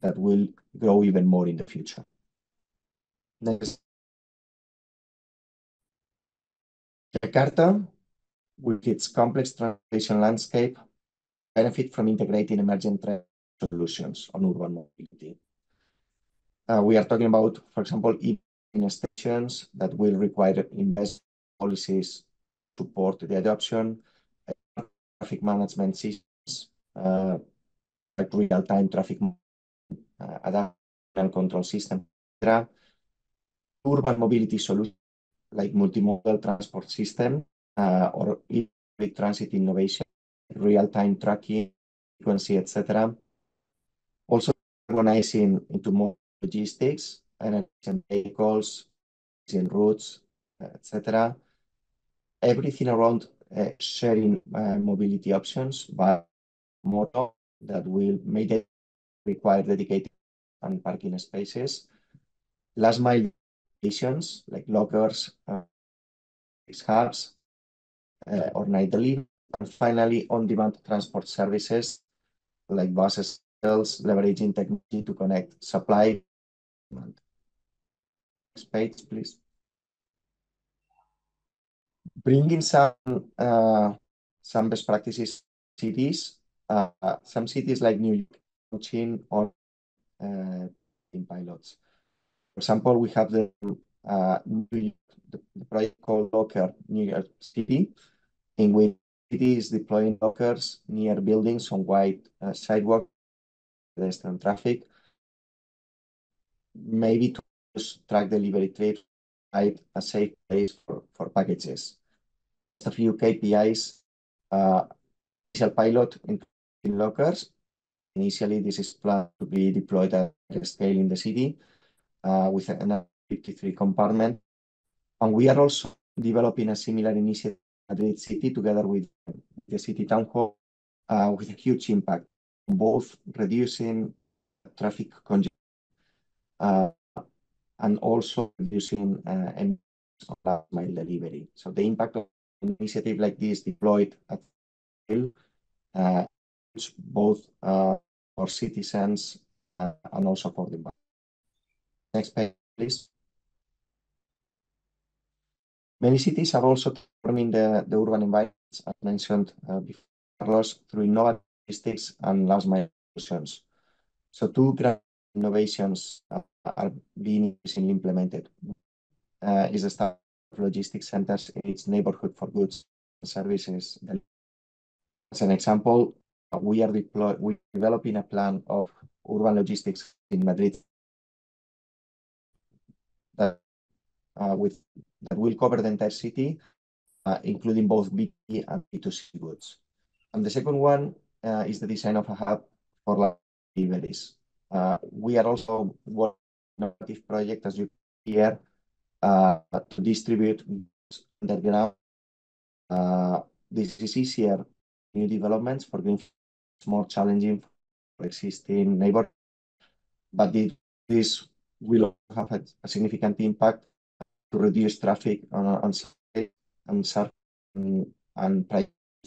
that will grow even more in the future. Next. Jakarta, with its complex transportation landscape, benefit from integrating emergent solutions on urban mobility. We are talking about, for example, stations that will require investment policies to support the adoption, traffic management systems, like real-time traffic adaptation control system, etc. Urban mobility solutions like multimodal transport system or public transit innovation, real-time tracking, frequency, etc. Also organizing into more logistics and vehicles, in routes, etc. Everything around sharing mobility options by model that will make it require dedicated and parking spaces. Last mile stations like lockers, hubs, or night delivery. And finally, on-demand transport services like buses, leveraging technology to connect supply. Next page, please. Bringing some best practices cities. Some cities like New York, Mungkin, or in pilots. For example, we have the project called Locker New York City, in which city is deploying lockers near buildings on wide sidewalk, pedestrian traffic, maybe to track delivery trips, a safe place for packages. A few KPIs. Initial pilot in lockers. Initially, this is planned to be deployed at scale in the city with an 53 compartment. And we are also developing a similar initiative in Madrid City together with the city town hall with a huge impact on both reducing traffic congestion and also reducing last mile delivery. So the impact of an initiative like this deployed at scale both for citizens and also for the environment. Next page, please. Many cities are also transforming the urban environments, as mentioned before, Carlos, through innovative logistics and last mile solutions. So two grand innovations are being increasingly implemented. Is the start of logistics centers in its neighborhood for goods and services. As an example, we are developing a plan of urban logistics in Madrid that will cover the entire city, including both B2B and B2C goods. And the second one is the design of a hub for deliveries. We are also working on an innovative project, as you see here, to distribute underground. This is easier new developments for green. It's more challenging for existing neighborhoods, but this will have a significant impact to reduce traffic on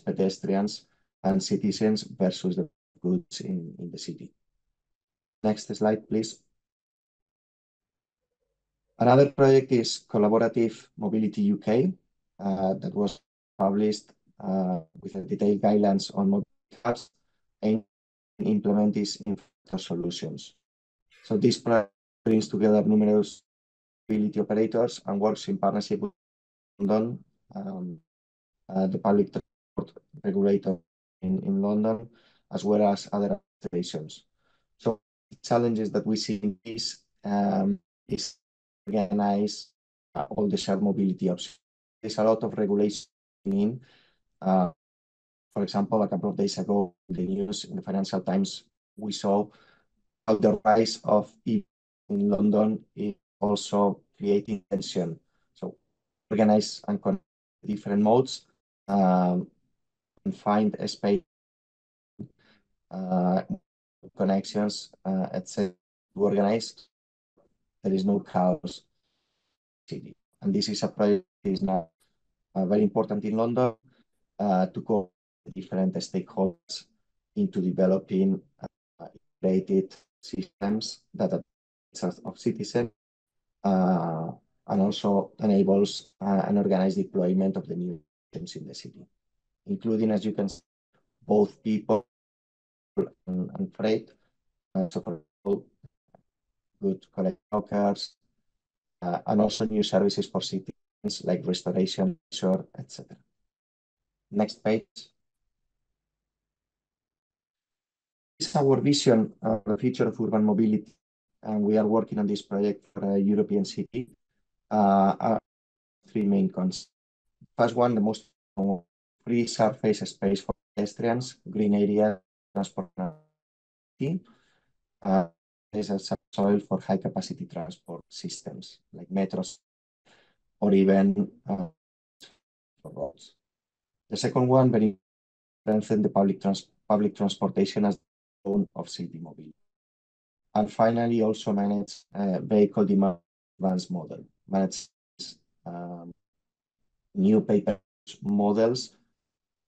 pedestrians and citizens versus the goods in the city. Next slide, please. Another project is Collaborative Mobility UK that was published with a detailed guidelines on mobility hubs and implement these solutions. So this project brings together numerous mobility operators and works in partnership with London, the public transport regulator in London, as well as other organizations. So challenges that we see in this is organize all the shared mobility options. There's a lot of regulation in. For example, a couple of days ago, in the news in the Financial Times, we saw how the rise of EV in London is also creating tension. So organize and connect different modes and find a space, connections, etc. to organize. There is no chaos. And this is a project that is now very important in London to cooperate with different stakeholders into developing integrated systems that are of citizens and also enables an organized deployment of the new systems in the city, including, as you can see, both people and freight. So for example, good collect lockers, and also new services for citizens like restoration, leisure, etc. Next page. This is our vision of the future of urban mobility, and we are working on this project for a European city. Three main concepts. First one, the most free surface space for pedestrians, green area, transport. There's a subsoil for high capacity transport systems like metros or even roads. The second one, very strengthen the public transportation as the bone of city mobility. And finally, also manage vehicle demand advance model, manage new paper models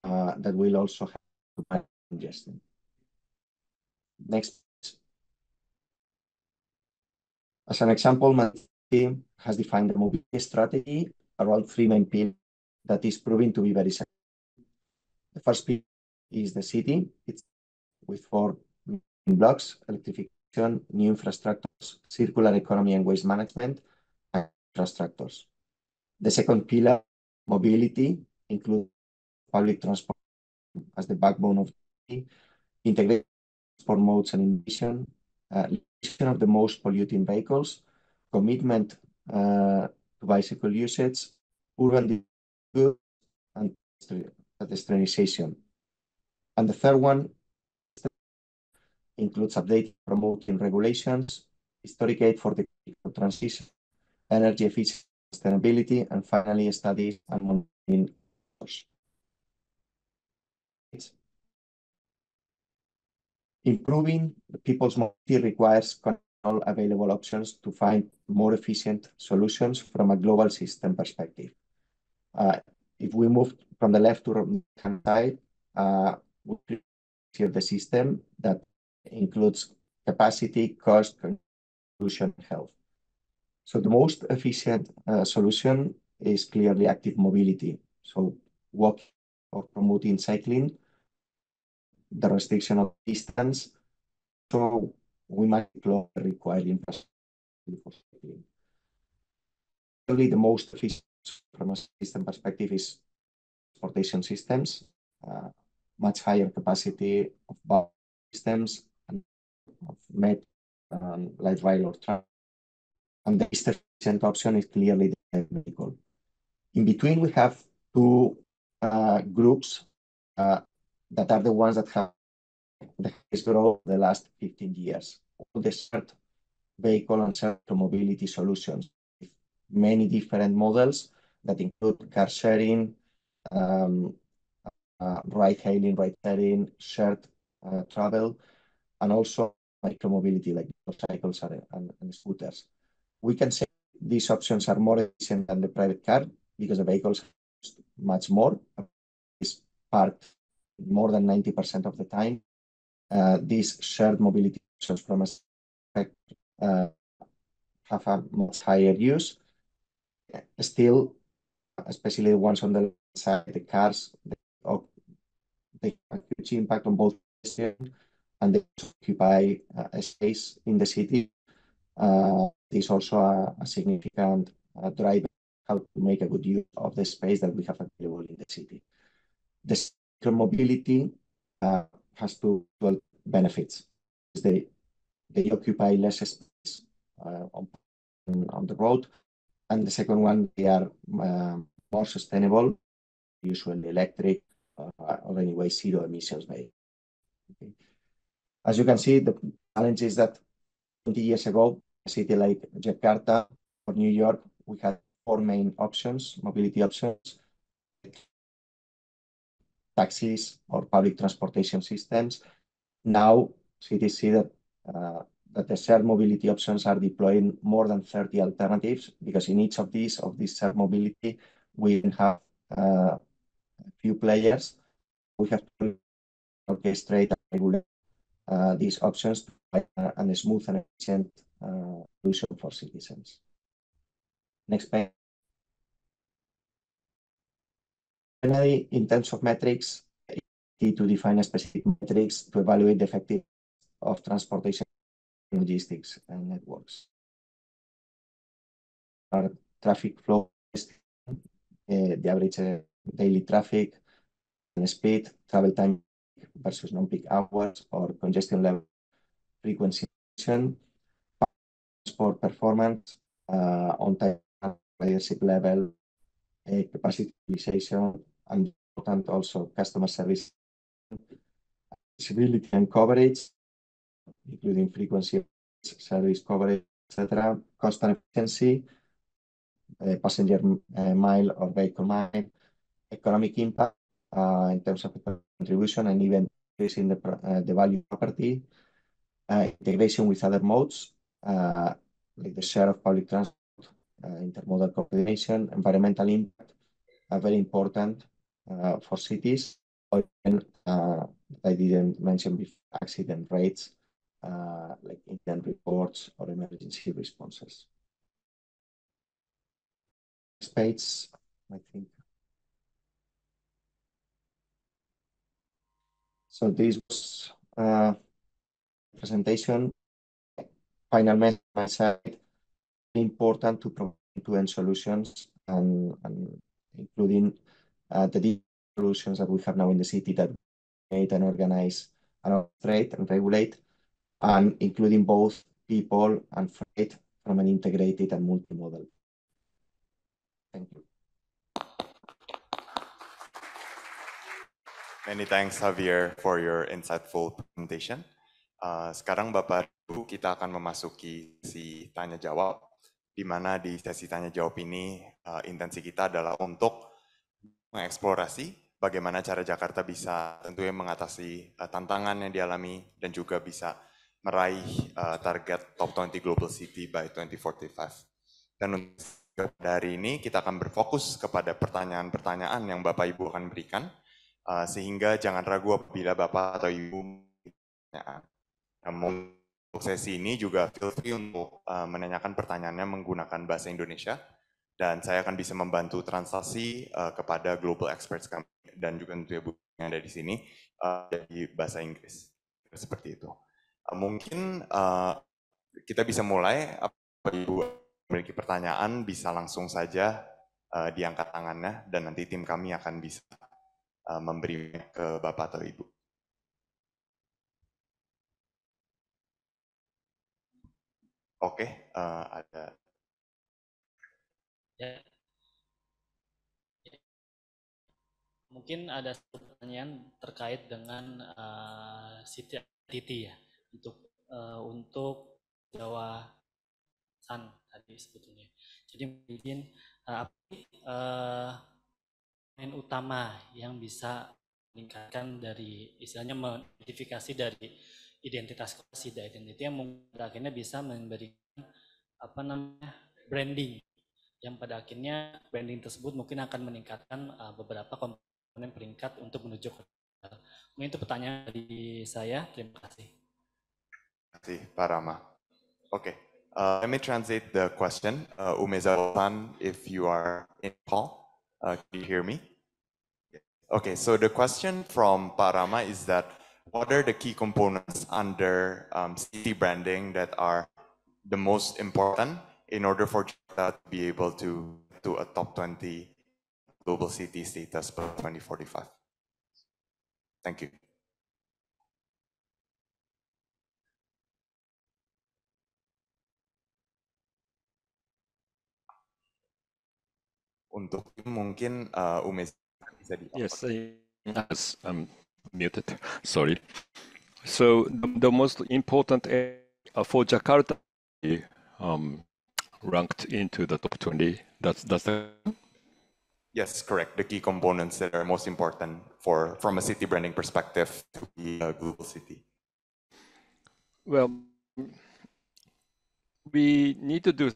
that will also have congestion. Next. As an example, my team has defined a mobility strategy around three main pillars that is proving to be very successful. The first pillar is the city. It's with 4 blocks: electrification, new infrastructures, circular economy and waste management, and infrastructures. The second pillar, mobility, includes public transport as the backbone of the city, integrated transport modes and innovation, limitation of the most polluting vehicles, commitment to bicycle usage, urban goods, and pedestrianization. And the third one includes updating, promoting regulations, historic aid for the transition, energy efficiency, sustainability, and finally studies and monitoring. Improving people's mobility requires all available options to find more efficient solutions from a global system perspective. If we move from the left to the right-hand side, we see the system that includes capacity, cost, solution, health. So the most efficient solution is clearly active mobility. So walking or promoting cycling, the restriction of distance. So we might require infrastructure for cycling. Probably the most efficient from a system perspective is transportation systems, much higher capacity of bus systems and of metro, light rail or tram. And the least efficient option is clearly the vehicle. In between, we have two groups that are the ones that have the highest growth the last 15 years. All the shared vehicle and shared mobility solutions, with many different models that include car sharing, ride-hailing, ride-sharing, shared travel, and also micromobility like motorcycles and scooters. We can say these options are more efficient than the private car because the vehicles cost much more. Is parked more than 90% of the time. These shared mobility options from a have a much higher use. Still, especially the ones on the left side, the cars, they have a huge impact on both and they occupy a space in the city. Is also a significant driver how to make a good use of the space that we have available in the city. The mobility has two benefits. They they occupy less space on the road. And the second one, they are more sustainable, usually electric or anyway zero emissions vehicles. Okay. As you can see, the challenge is that 20 years ago, a city like Jakarta or New York, we had 4 main options, mobility options: taxis or public transportation systems. Now, cities see that the shared mobility options are deploying more than 30 alternatives, because in each of these shared mobility, we have a few players. We have to orchestrate and regulate these options to provide a smooth and efficient solution for citizens. Next page. Finally, in terms of metrics, it's key to define a specific metrics to evaluate the effectiveness of transportation logistics and networks. Our traffic flow, the average daily traffic and speed, travel time versus non-peak hours, or congestion level, frequency, transport performance, on-time ridership level, capacity utilization, and important also customer service, accessibility and coverage, including frequency, service coverage, etc., cost and efficiency, passenger mile or vehicle mile, economic impact in terms of contribution, and even increasing the value of property, integration with other modes, like the share of public transport, intermodal coordination, environmental impact, are very important for cities. Or even, I didn't mention before, accident rates, like incident reports or emergency responses. Next page, I think. So this was presentation. Final message on my side: important to provide end-to-end solutions, and including the different solutions that we have now in the city that create and organize and operate and regulate, and including both people and freight from an integrated and multimodal. Thank you. Many thanks, Javier, for your insightful presentation. Sekarang Bapak Ibu, kita akan memasuki sesi tanya jawab, di mana di sesi tanya jawab ini intensi kita adalah untuk mengeksplorasi bagaimana cara Jakarta bisa tentunya mengatasi tantangan yang dialami dan juga bisa meraih target Top 20 Global City by 2045. Dan untuk hari ini kita akan berfokus kepada pertanyaan-pertanyaan yang Bapak Ibu akan berikan, sehingga jangan ragu apabila Bapak atau Ibu bertanya. Untuk sesi ini juga feel free untuk menanyakan pertanyaannya menggunakan bahasa Indonesia, dan saya akan bisa membantu translasi kepada global experts kami dan juga tentunya Bu yang ada di sini jadi bahasa Inggris. Seperti itu. Mungkin kita bisa mulai. Apabila Ibu memiliki pertanyaan bisa langsung saja diangkat tangannya, dan nanti tim kami akan bisa memberi ke Bapak atau Ibu. Oke, ada. Ya. Mungkin ada satu pertanyaan terkait dengan city identity ya, untuk Jawa San tadi sebetulnya. Jadi mungkin poin utama yang bisa meningkatkan dari istilahnya modifikasi dari identitas city identity yang mungkin akhirnya bisa memberikan branding, yang pada akhirnya branding tersebut mungkin akan meningkatkan beberapa komponen peringkat untuk menuju kota. Mungkin itu pertanyaan dari saya. Terima kasih. Terima kasih, Pak Rama. Okay, let me translate the question. Umezawan, if you are in call, can you hear me? Okay, so the question from Pak Rama is that what are the key components under city branding that are the most important in order for Jakarta to be able to do a top 20 global city status by 2045? Thank you. Untuk mungkin Umez bisa di. Yes, I'm muted. Sorry. So the most important for Jakarta ranked into the top 20. That's the. Yes, correct. The key components that are most important from a city branding perspective to be a global city. Well, we need to do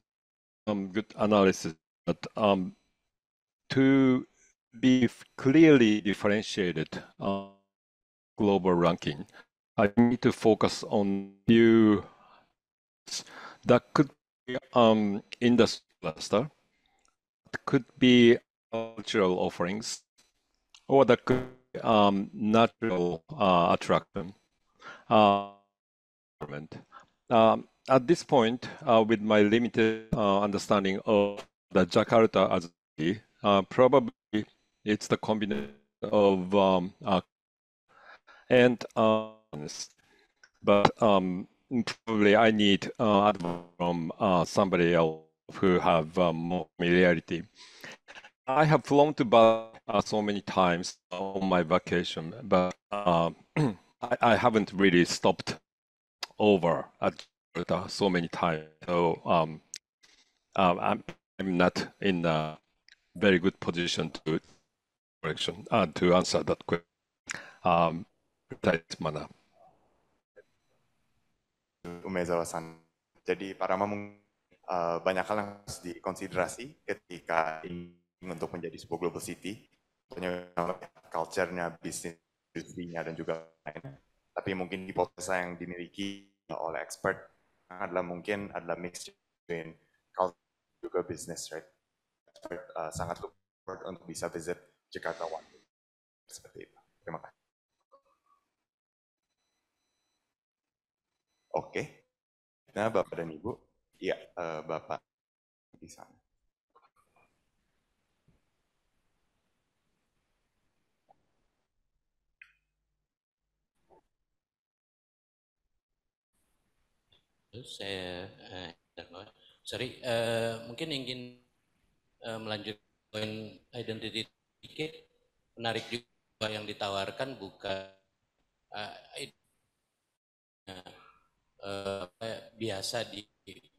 some good analysis, but to be clearly differentiated global ranking, I need to focus on few that could be industry cluster, could be cultural offerings, or that could be natural attraction. At this point, with my limited understanding of the Jakarta as a city, probably it's the combination of and but probably I need advice from somebody else who have more familiarity. I have flown to Bali so many times on my vacation, but I haven't really stopped over at Jakarta so many times. So I'm not in a very good position to answer that question. Precise manner. Umezawa-san. Jadi para banyak hal yang harus dikonsiderasi ketika ingin untuk menjadi sebuah global city. Contohnya culture-nya, bisnis, industrinya, dan juga lain. Tapi mungkin hipotesa yang dimiliki oleh expert adalah mix between culture dan juga business, right? Expert sangat support untuk bisa visit Jakarta one day. Seperti itu. Terima kasih. Oke. Nah, Bapak dan Ibu. Iya, Bapak di sana. Saya mungkin ingin melanjutkan poin identity sedikit. Menarik juga yang ditawarkan bukan biasa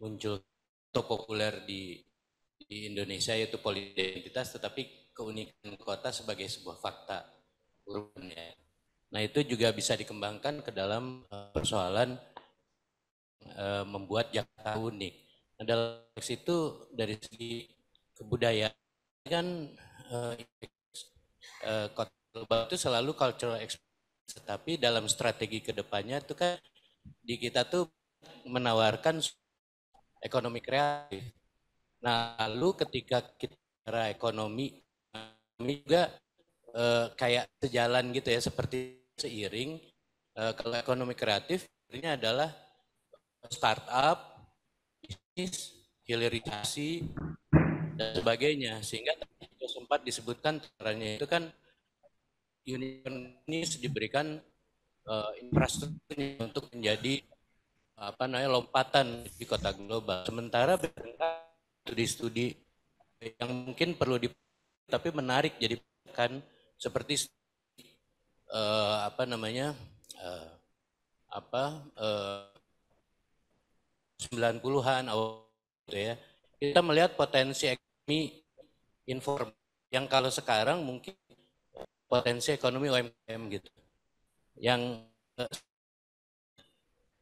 muncul atau populer di Indonesia, yaitu poliidentitas, tetapi keunikan kota sebagai sebuah fakta urban, ya. Nah, itu juga bisa dikembangkan ke dalam persoalan membuat Jakarta unik. Nah, dalam konteks itu dari segi kebudayaan kan kota global itu selalu cultural experience, tetapi dalam strategi kedepannya itu kan di kita tuh menawarkan ekonomi kreatif. Nah, lalu ketika kita bicara ekonomi juga kayak sejalan gitu ya, seperti seiring. Kalau ekonomi kreatif ini adalah startup, bisnis, hilirisasi, dan sebagainya. Sehingga sempat disebutkan caranya itu kan ini diberikan infrastrukturnya untuk menjadi lompatan di kota global. Sementara studi-studi yang mungkin perlu tapi menarik jadi kan seperti 90-an gitu ya. Kita melihat potensi ekonomi informal yang kalau sekarang mungkin potensi ekonomi UMKM gitu. Yang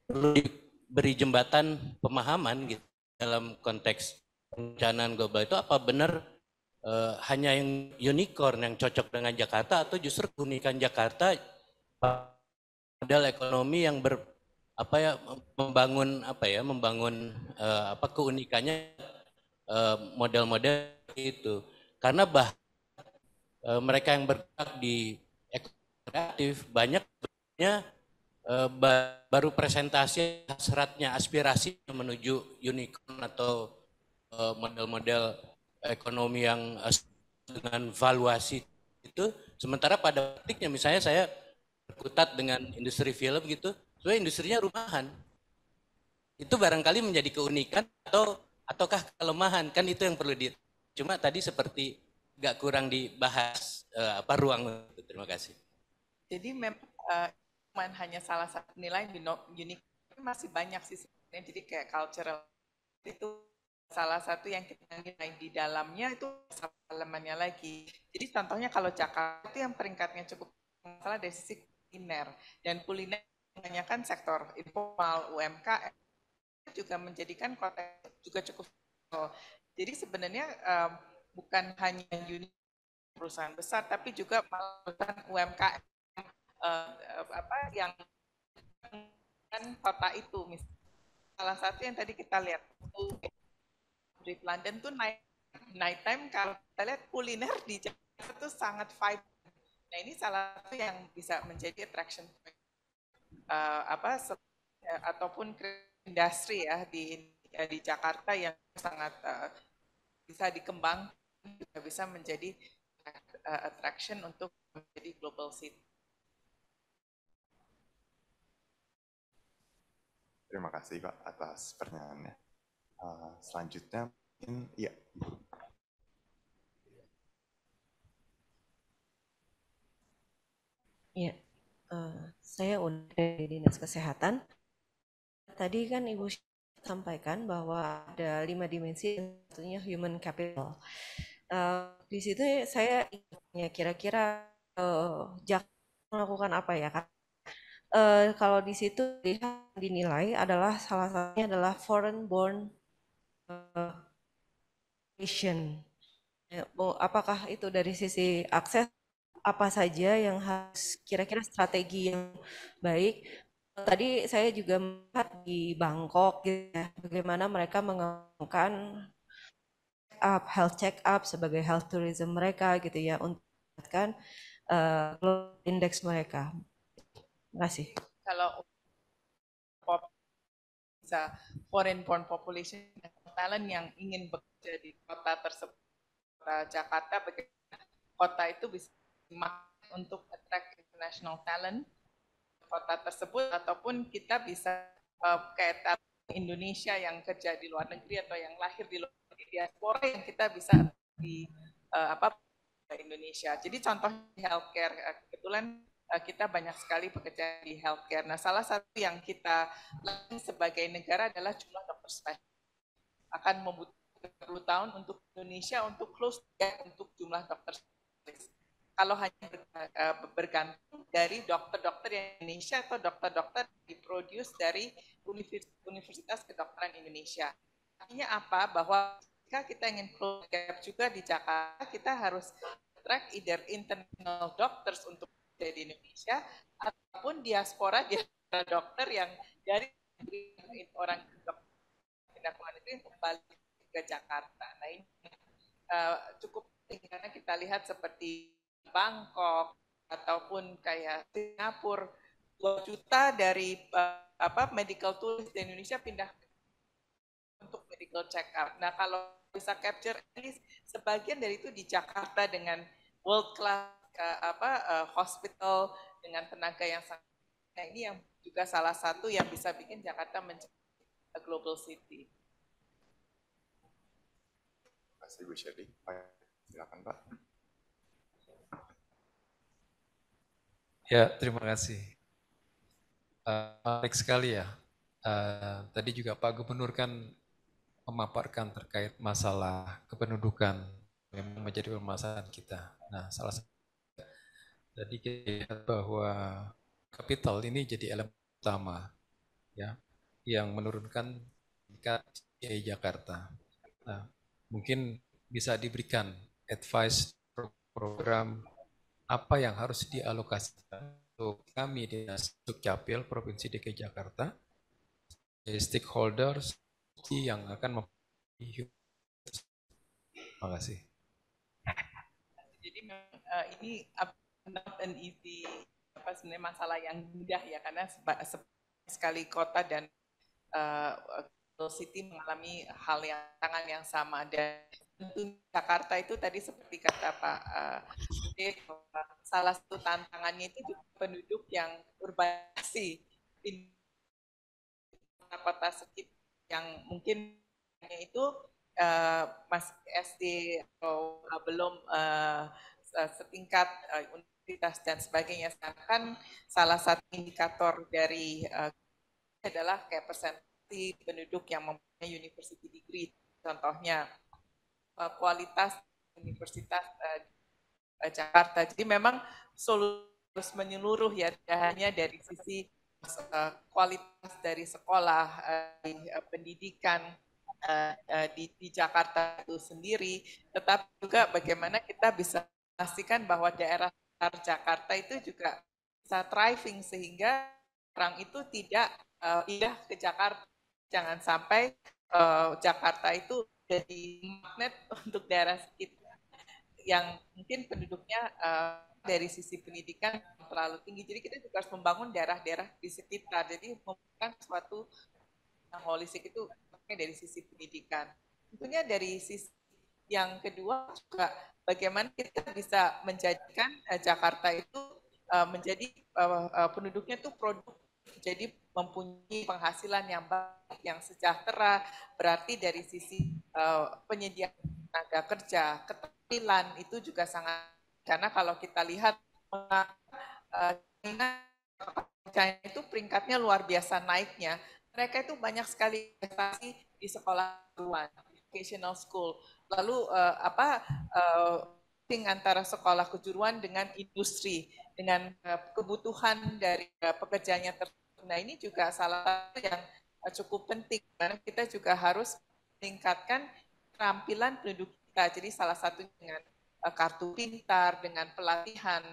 perlu diberi jembatan pemahaman gitu dalam konteks perencanaan global itu apa benar hanya yang unicorn yang cocok dengan Jakarta, atau justru keunikan Jakarta model ekonomi yang membangun keunikannya model-model itu. Karena mereka yang bergerak di ekonomi kreatif banyaknya baru presentasi hasratnya, aspirasi menuju unicorn atau model-model ekonomi yang dengan valuasi itu. Sementara pada praktiknya misalnya saya berkutat dengan industri film gitu, sebenarnya industrinya rumahan. Itu barangkali menjadi keunikan ataukah kelemahan, kan itu yang perlu cuma tadi seperti nggak kurang dibahas ruang. Terima kasih. Jadi memang hanya salah satu nilai unik, tapi masih banyak sih sebenarnya. Jadi kayak cultural itu salah satu yang kita nilai di dalamnya itu elemennya lagi. Jadi contohnya kalau Jakarta itu yang peringkatnya cukup masalah dari sisi kuliner, dan kuliner kebanyakan sektor informal, UMKM juga menjadikan kota juga cukup. Jadi sebenarnya bukan hanya unit perusahaan besar, tapi juga perusahaan UMKM yang kota itu. Misalnya salah satu yang tadi kita lihat di London tuh night time, kalau kita lihat kuliner di Jakarta itu sangat vibrant. Nah ini salah satu yang bisa menjadi attraction point ataupun industri ya di Jakarta yang sangat bisa dikembangkan, juga bisa menjadi attraction untuk menjadi global city. Terima kasih Pak atas pertanyaannya. Selanjutnya mungkin ya. Ya, saya dari Dinas Kesehatan. Tadi kan Ibu sampaikan bahwa ada 5 dimensi, satunya human capital. Di situ saya ingin kira-kira Jakarta melakukan apa ya? Kalau di situ dinilai adalah salah satunya adalah foreign born patient. Apakah itu dari sisi akses, apa saja yang harus kira-kira strategi yang baik? Tadi saya juga melihat di Bangkok gitu ya, bagaimana mereka mengembangkan health check up sebagai health tourism mereka gitu ya, untuk meningkatkan indeks mereka. Terima kasih. Kalau bisa foreign born population, talent yang ingin bekerja di kota tersebut, kota Jakarta, bagaimana kota itu bisa untuk attract international talent kota tersebut, ataupun kita bisa kayak Indonesia yang kerja di luar negeri atau yang lahir di luar negeri, diaspora yang kita bisa di Indonesia. Jadi contohnya healthcare, kebetulan kita banyak sekali bekerja di healthcare. Nah, salah satu yang kita lakukan sebagai negara adalah jumlah dokter spesialis. Akan membutuhkan 10 tahun untuk Indonesia untuk close untuk jumlah dokter spesialis. Kalau hanya bergantung dari dokter-dokter Indonesia atau dokter-dokter diproduce dari Universitas Kedokteran Indonesia. Artinya apa? Bahwa jika kita ingin close gap juga di Jakarta, kita harus attract either international doctors untuk di Indonesia ataupun diaspora dokter yang dari orang pindah ke luar negeri kembali ke Jakarta. Nah ini cukup penting karena kita lihat seperti Bangkok ataupun kayak Singapura, 2 juta dari medical tourist di Indonesia pindah untuk medical check up. Nah kalau bisa capture sebagian dari itu di Jakarta dengan world class hospital dengan tenaga yang sangat. Nah ini yang juga salah satu yang bisa bikin Jakarta menjadi a global city. Terima kasih Bu Shirley. Silakan Pak. Ya, terima kasih. Menarik sekali ya. Tadi juga Pak Gubernur kan memaparkan terkait masalah kependudukan memang menjadi permasalahan kita. Nah, salah satu tadi kita lihat bahwa kapital ini jadi elemen utama ya yang menurunkan tingkat DKI Jakarta. Nah, mungkin bisa diberikan advice program apa yang harus dialokasikan untuk kami di Dukcapil Provinsi DKI Jakarta, stakeholders yang akan memilih. Terima kasih. Jadi ini not an easy sebenarnya masalah yang mudah ya, karena sekali kota dan city mengalami hal yang sama, dan tentu Jakarta itu tadi seperti kata Pak salah satu tantangannya itu juga penduduk yang urbanisasi di kota sekitar yang mungkin itu masih SD atau belum setingkat universitas dan sebagainya. Sedangkan salah satu indikator dari adalah kayak persentase penduduk yang mempunyai university degree. Contohnya kualitas universitas Jakarta. Jadi memang harus menyeluruh ya, tidak hanya dari sisi kualitas dari sekolah, pendidikan di Jakarta itu sendiri, tetapi juga bagaimana kita bisa memastikan bahwa daerah Jakarta itu juga bisa thriving sehingga orang itu tidak pindah ke Jakarta. Jangan sampai Jakarta itu jadi magnet untuk daerah sekitar yang mungkin penduduknya dari sisi pendidikan terlalu tinggi. Jadi kita juga harus membangun daerah-daerah di sekitar. Jadi membuat suatu yang holistik itu dari sisi pendidikan. Tentunya dari sisi yang kedua juga bagaimana kita bisa menjadikan Jakarta itu menjadi penduduknya itu produktif, jadi mempunyai penghasilan yang baik, yang sejahtera, berarti dari sisi penyediaan tenaga kerja, keterampilan itu juga sangat, karena kalau kita lihat China itu peringkatnya luar biasa naiknya. Mereka itu banyak sekali investasi di sekolah kejuruan, vocational school. Lalu antara sekolah kejuruan dengan industri, dengan kebutuhan dari pekerjaannya tersebut. Nah ini juga salah satu yang cukup penting, karena kita juga harus meningkatkan keterampilan penduduk kita. Jadi salah satu dengan kartu pintar, dengan pelatihan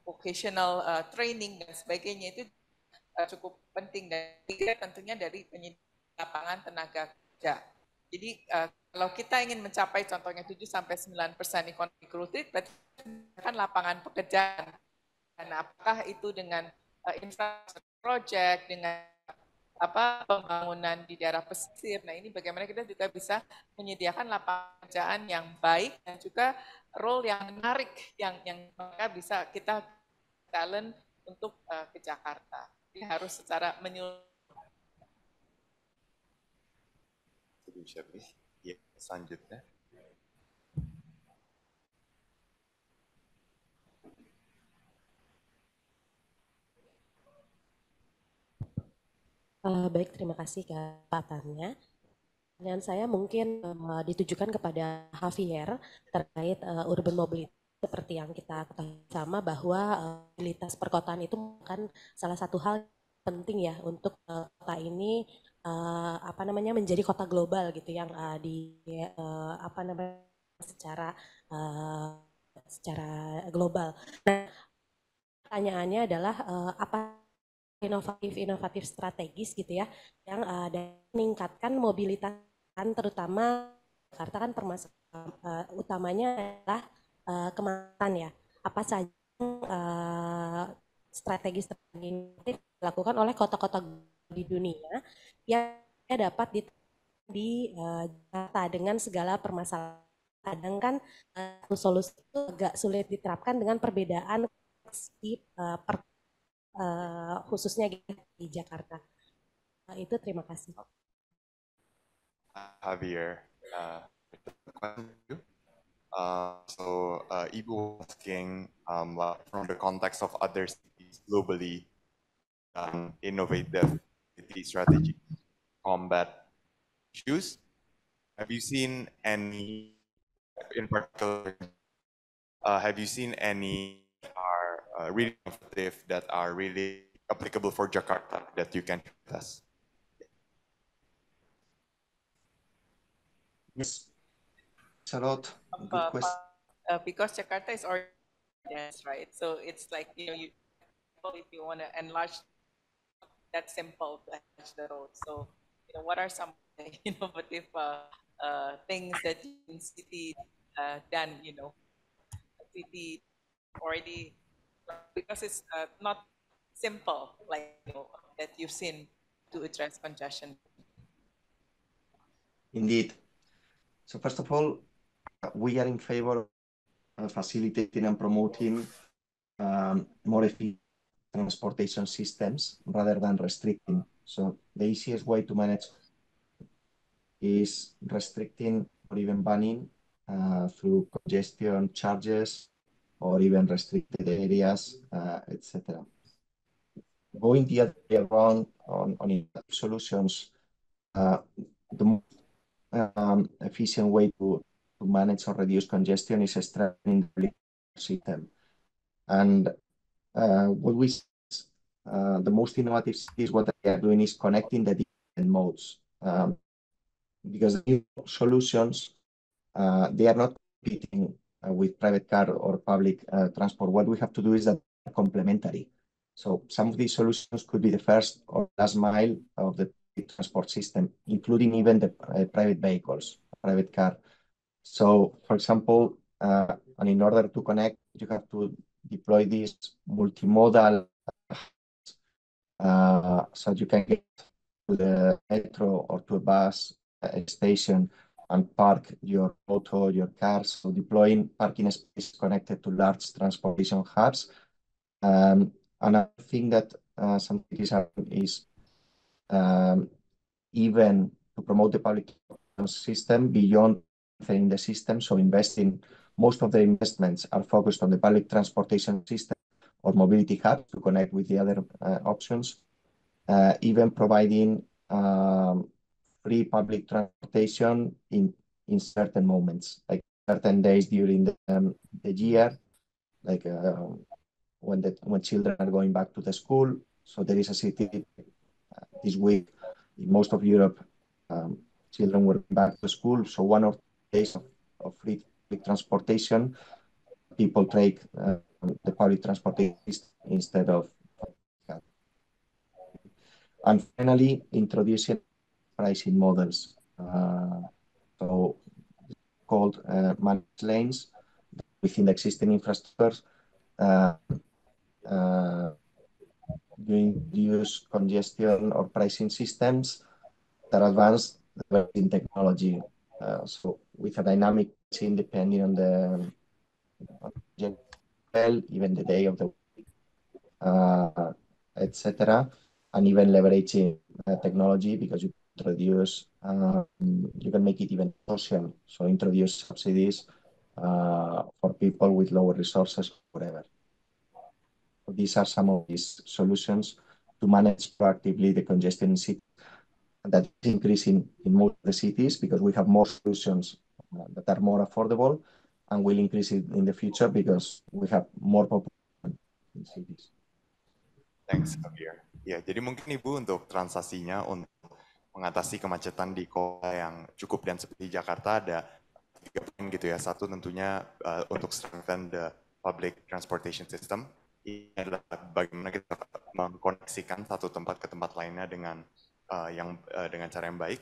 vocational training dan sebagainya itu cukup penting, dan tentunya dari penyediaan lapangan tenaga kerja. Jadi kalau kita ingin mencapai contohnya 7-9% economic growth rate, berarti kan lapangan pekerjaan. Dan apakah itu dengan infrastruktur project, dengan pembangunan di daerah pesisir. Nah ini bagaimana kita juga bisa menyediakan lapangan pekerjaan yang baik dan juga role yang menarik yang maka bisa kita talent untuk ke Jakarta. Jadi harus secara menyeluruh. Ya, selanjutnya. Baik, terima kasih kesempatannya. Pertanyaan saya mungkin ditujukan kepada Javier terkait urban mobility. Seperti yang kita ketahui sama bahwa mobilitas perkotaan itu kan salah satu hal penting ya untuk kota ini menjadi kota global gitu yang secara global. Nah, pertanyaannya adalah apa inovatif strategis gitu ya yang meningkatkan mobilitas, terutama Jakarta kan permasalahan utamanya adalah kemacetan ya. Apa saja strategi dilakukan oleh kota-kota di dunia yang dapat di Jakarta dengan segala permasalahan. Kadang kan solusi itu agak sulit diterapkan dengan perbedaan khususnya di Jakarta. Itu terima kasih. Javier, Ibu asking from the context of other cities globally, innovative city strategy, combat issues. Have you seen any, in particular, have you seen any really innovative that are really applicable for Jakarta that you can share with us? Yes, it's a lot. Good question. Because Jakarta is already dense, right? So it's like, if you want to enlarge, that's simple to enlarge the road. So, what are some innovative things that in city done, city already, because it's not simple like that you've seen to address congestion. Indeed. So first of all, we are in favor of facilitating and promoting more efficient transportation systems rather than restricting. So the easiest way to manage is restricting or even banning through congestion charges or even restricted areas, etc. Going the other way around on innovative solutions, the most efficient way to manage or reduce congestion is strengthening the system. And what we see is, the most innovative is what they are doing is connecting the different modes. Because new solutions, they are not competing with private car or public transport. What we have to do is that they're complementary. So some of these solutions could be the first or last mile of the transport system, including even the private vehicles, private car. So, for example, and in order to connect, you have to deploy these multimodal, so you can get to the metro or to a bus station and park your auto, your car. So deploying parking space connected to large transportation hubs. Another thing that some cities are is even to promote the public system beyond in the system. So most of the investments are focused on the public transportation system or mobility hub to connect with the other options. Even providing free public transportation in certain moments, like certain days during the year, like when children are going back to the school. So there is a city this week in most of Europe, children were back to school. So one of the days of free public transportation, people take the public transportation instead of. And finally, introducing pricing models, so called managed lanes within the existing infrastructures. You introduce congestion or pricing systems that advance in technology. So with a dynamic pricing depending on the even the day of the week, etc. And even leveraging technology, because you introduce, you can make it even social. So introduce subsidies for people with lower resources, whatever. These are some of these solutions to manage proactively the congestion in cities. That is increasing in most of the cities because we have more solutions that are more affordable, and will increase it in the future because we have more population in cities. Thanks, Javier. Ya, jadi mungkin Ibu untuk transaksinya untuk mengatasi kemacetan di kota yang cukup dan seperti Jakarta ada 3 poin gitu ya. Satu tentunya untuk strengthen the public transportation system. Ini adalah bagaimana kita mengkoneksikan satu tempat ke tempat lainnya dengan cara yang baik.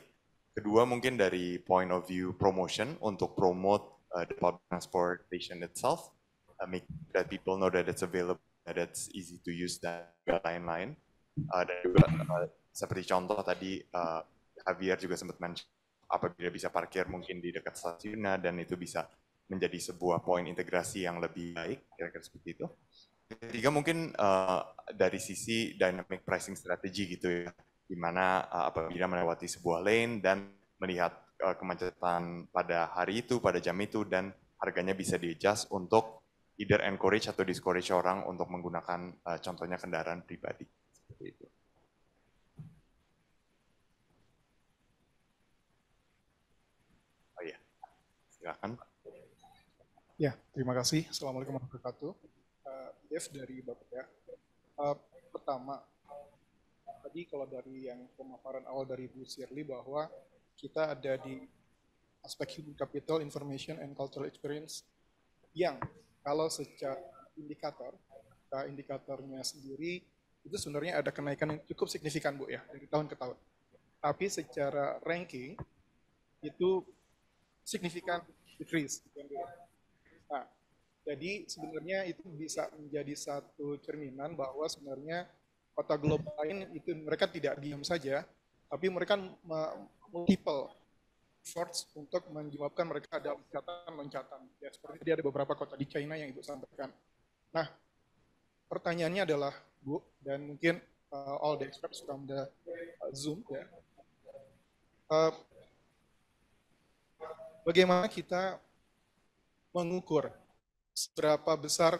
Kedua mungkin dari point of view promotion untuk promote the public transportation itself, make that people know that it's available, that it's easy to use dan lain-lain. Dan juga seperti contoh tadi Javier juga sempat mention apabila bisa parkir mungkin di dekat stasiunnya dan itu bisa menjadi sebuah poin integrasi yang lebih baik, kira-kira seperti itu. Ketiga mungkin dari sisi dynamic pricing strategy gitu ya, di mana apabila melewati sebuah lane dan melihat kemacetan pada hari itu, pada jam itu, dan harganya bisa di-adjust untuk either encourage atau discourage orang untuk menggunakan contohnya kendaraan pribadi. Seperti itu. Oh iya, silakan. Ya, terima kasih. Assalamualaikum warahmatullahi wabarakatuh. Dev dari Bappeda. Pertama, tadi kalau dari yang pemaparan awal dari Bu Shirley bahwa kita ada di aspek human capital, information, and cultural experience yang kalau secara indikatornya sendiri itu sebenarnya ada kenaikan yang cukup signifikan Bu ya dari tahun ke tahun. Tapi secara ranking itu signifikan decrease. Nah, jadi sebenarnya itu bisa menjadi satu cerminan bahwa sebenarnya kota global lain itu mereka tidak diam saja, tapi mereka multiple efforts untuk menyebabkan mereka ada loncatan. Ya, seperti ada beberapa kota di China yang Ibu sampaikan. Nah, pertanyaannya adalah, Bu, dan mungkin all the experts from the Zoom, ya. bagaimana kita mengukur seberapa besar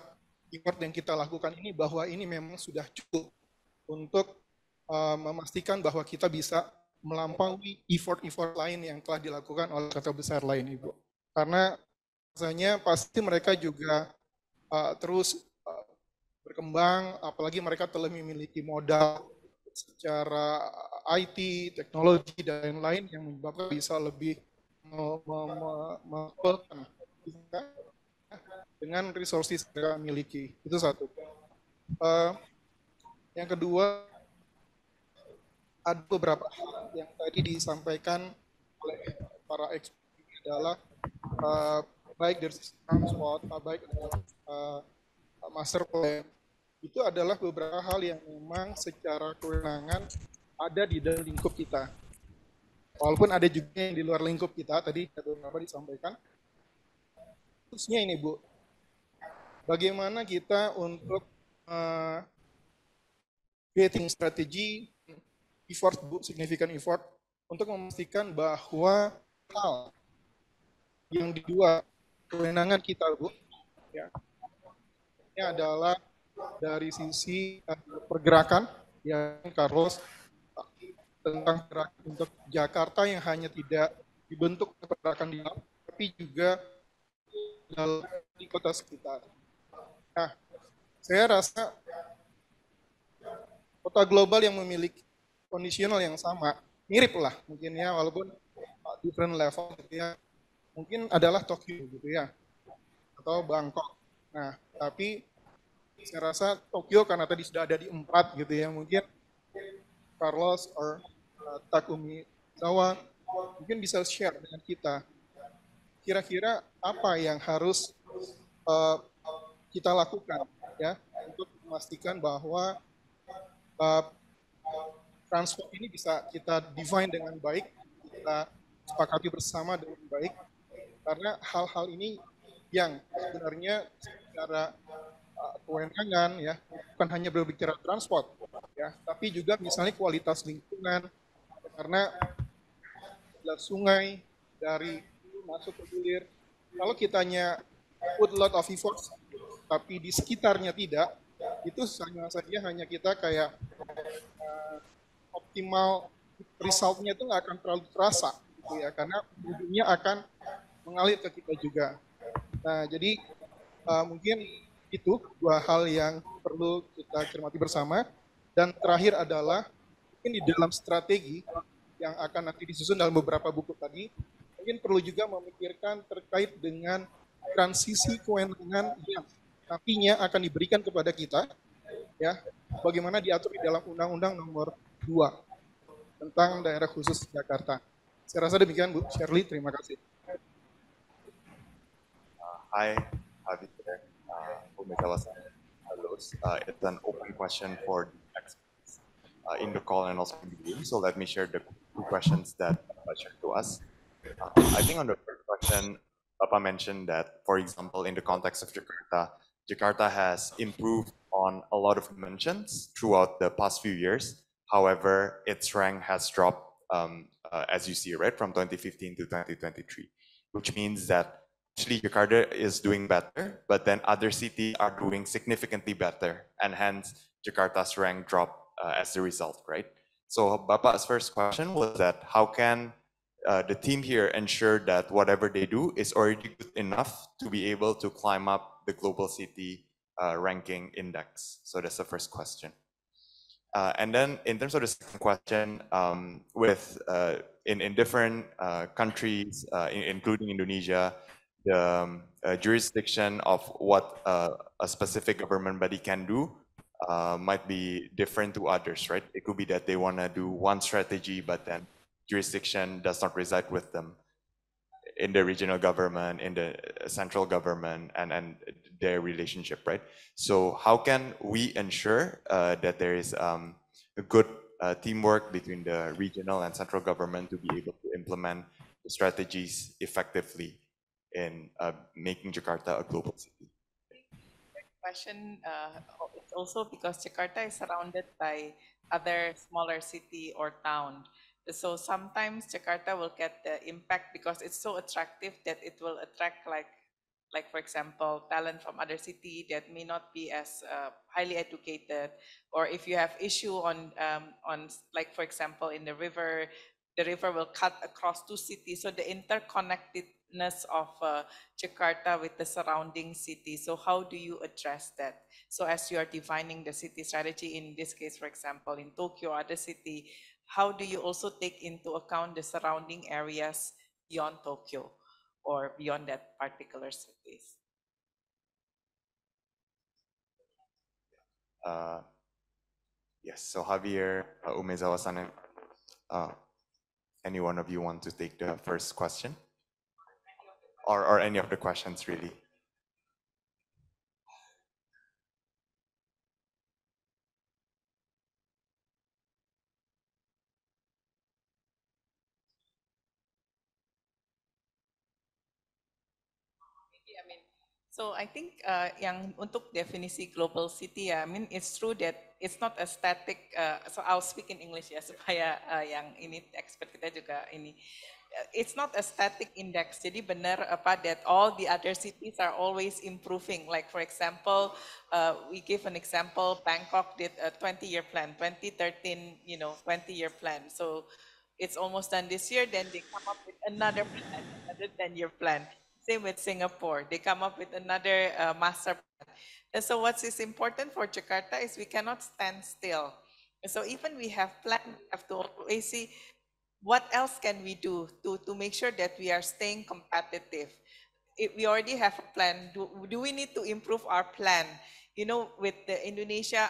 effort yang kita lakukan ini, bahwa ini memang sudah cukup untuk memastikan bahwa kita bisa melampaui effort-effort lain yang telah dilakukan oleh kota besar lain, Ibu. Karena rasanya pasti mereka juga terus berkembang, apalagi mereka telah memiliki modal secara IT, teknologi, dan lain-lain yang menyebabkan bisa lebih dengan resources yang mereka miliki. Itu satu. Yang kedua, ada beberapa hal yang tadi disampaikan oleh para expert adalah baik dari sisi transport, baik master plan, itu adalah beberapa hal yang memang secara kewenangan ada di dalam lingkup kita. Walaupun ada juga yang di luar lingkup kita, tadi ada beberapa disampaikan. Khususnya ini, Bu, bagaimana kita untuk creating strategi, effort, Bu, significant effort, untuk memastikan bahwa hal yang di luar kewenangan kita, Bu, ya, ini adalah dari sisi pergerakan, yang Carlos tentang gerakan untuk Jakarta yang hanya tidak dibentuk pergerakan di dalam, tapi juga di kota sekitar. Nah, saya rasa kota global yang memiliki kondisional yang sama, mirip lah mungkin ya, walaupun different level gitu ya, mungkin adalah Tokyo gitu ya, atau Bangkok. Nah, tapi saya rasa Tokyo karena tadi sudah ada di 4 gitu ya, mungkin Carlos or Takumi Zawa mungkin bisa share dengan kita kira-kira apa yang harus kita lakukan ya untuk memastikan bahwa transport ini bisa kita define dengan baik, kita sepakati bersama dengan baik, karena hal-hal ini yang sebenarnya secara kewenangan ya, bukan hanya berbicara transport ya, tapi juga misalnya kualitas lingkungan, karena sungai dari masuk ke hilir, kalau kitanya put a lot of effort tapi di sekitarnya tidak, itu sama saja hanya kita kayak optimal resultnya itu nggak akan terlalu terasa gitu ya, karena ujungnya akan mengalir ke kita juga. Nah, jadi mungkin itu 2 hal yang perlu kita cermati bersama. Dan terakhir adalah mungkin di dalam strategi yang akan nanti disusun dalam beberapa buku tadi, mungkin perlu juga memikirkan terkait dengan transisi kewenangan yang nantinya akan diberikan kepada kita, ya, bagaimana diatur di dalam Undang-Undang Nomor 2 tentang Daerah Khusus Jakarta. Saya rasa demikian, Bu Shirley. Terima kasih. Hi, Habib there. It's an open question for the experts in the call and also in the room. So let me share the 2 questions that shared to us. I think on the first question, Papa mentioned that, for example, in the context of Jakarta, Jakarta has improved on a lot of dimensions throughout the past few years. However, its rank has dropped, as you see, right, from 2015 to 2023, which means that actually Jakarta is doing better, but then other cities are doing significantly better, and hence Jakarta's rank dropped as a result, right? So Bapa's first question was that how can the team here ensure that whatever they do is already good enough to be able to climb up the global city ranking index? So that's the first question. And then in terms of the second question, in different countries, including Indonesia, the jurisdiction of what a specific government body can do might be different to others, right? It could be that they want to do one strategy, but then jurisdiction does not reside with them in the regional government, in the central government, and their relationship, right? So how can we ensure that there is a good teamwork between the regional and central government to be able to implement the strategies effectively in making Jakarta a global city? Question, it's also because Jakarta is surrounded by other smaller city or town. So sometimes Jakarta will get the impact because it's so attractive that it will attract like for example, talent from other city that may not be as highly educated, or if you have issue on like for example in the river will cut across two cities, so the interconnectedness of Jakarta with the surrounding cities. So how do you address that? So as you are defining the city strategy, in this case, for example, in Tokyo or other city, how do you also take into account the surrounding areas beyond Tokyo or beyond that particular cities? Yes, so Javier, Umezawa-san, any one of you want to take the first question? Or any of the questions, really? So I think yang untuk definisi global city ya, I mean it's true that it's not a static. So I'll speak in English ya supaya yang ini expert kita juga ini. It's not a static index. Jadi benar apa that all the other cities are always improving. Like for example, we give an example. Bangkok did a 20-year plan, 2013, 20-year plan. So it's almost done this year. Then they come up with another plan, another 10-year plan. Same with Singapore. They come up with another master plan. And so what is important for Jakarta is we cannot stand still. And so even we have planned, we have to always see what else can we do to make sure that we are staying competitive. If we already have a plan, do we need to improve our plan? With the Indonesia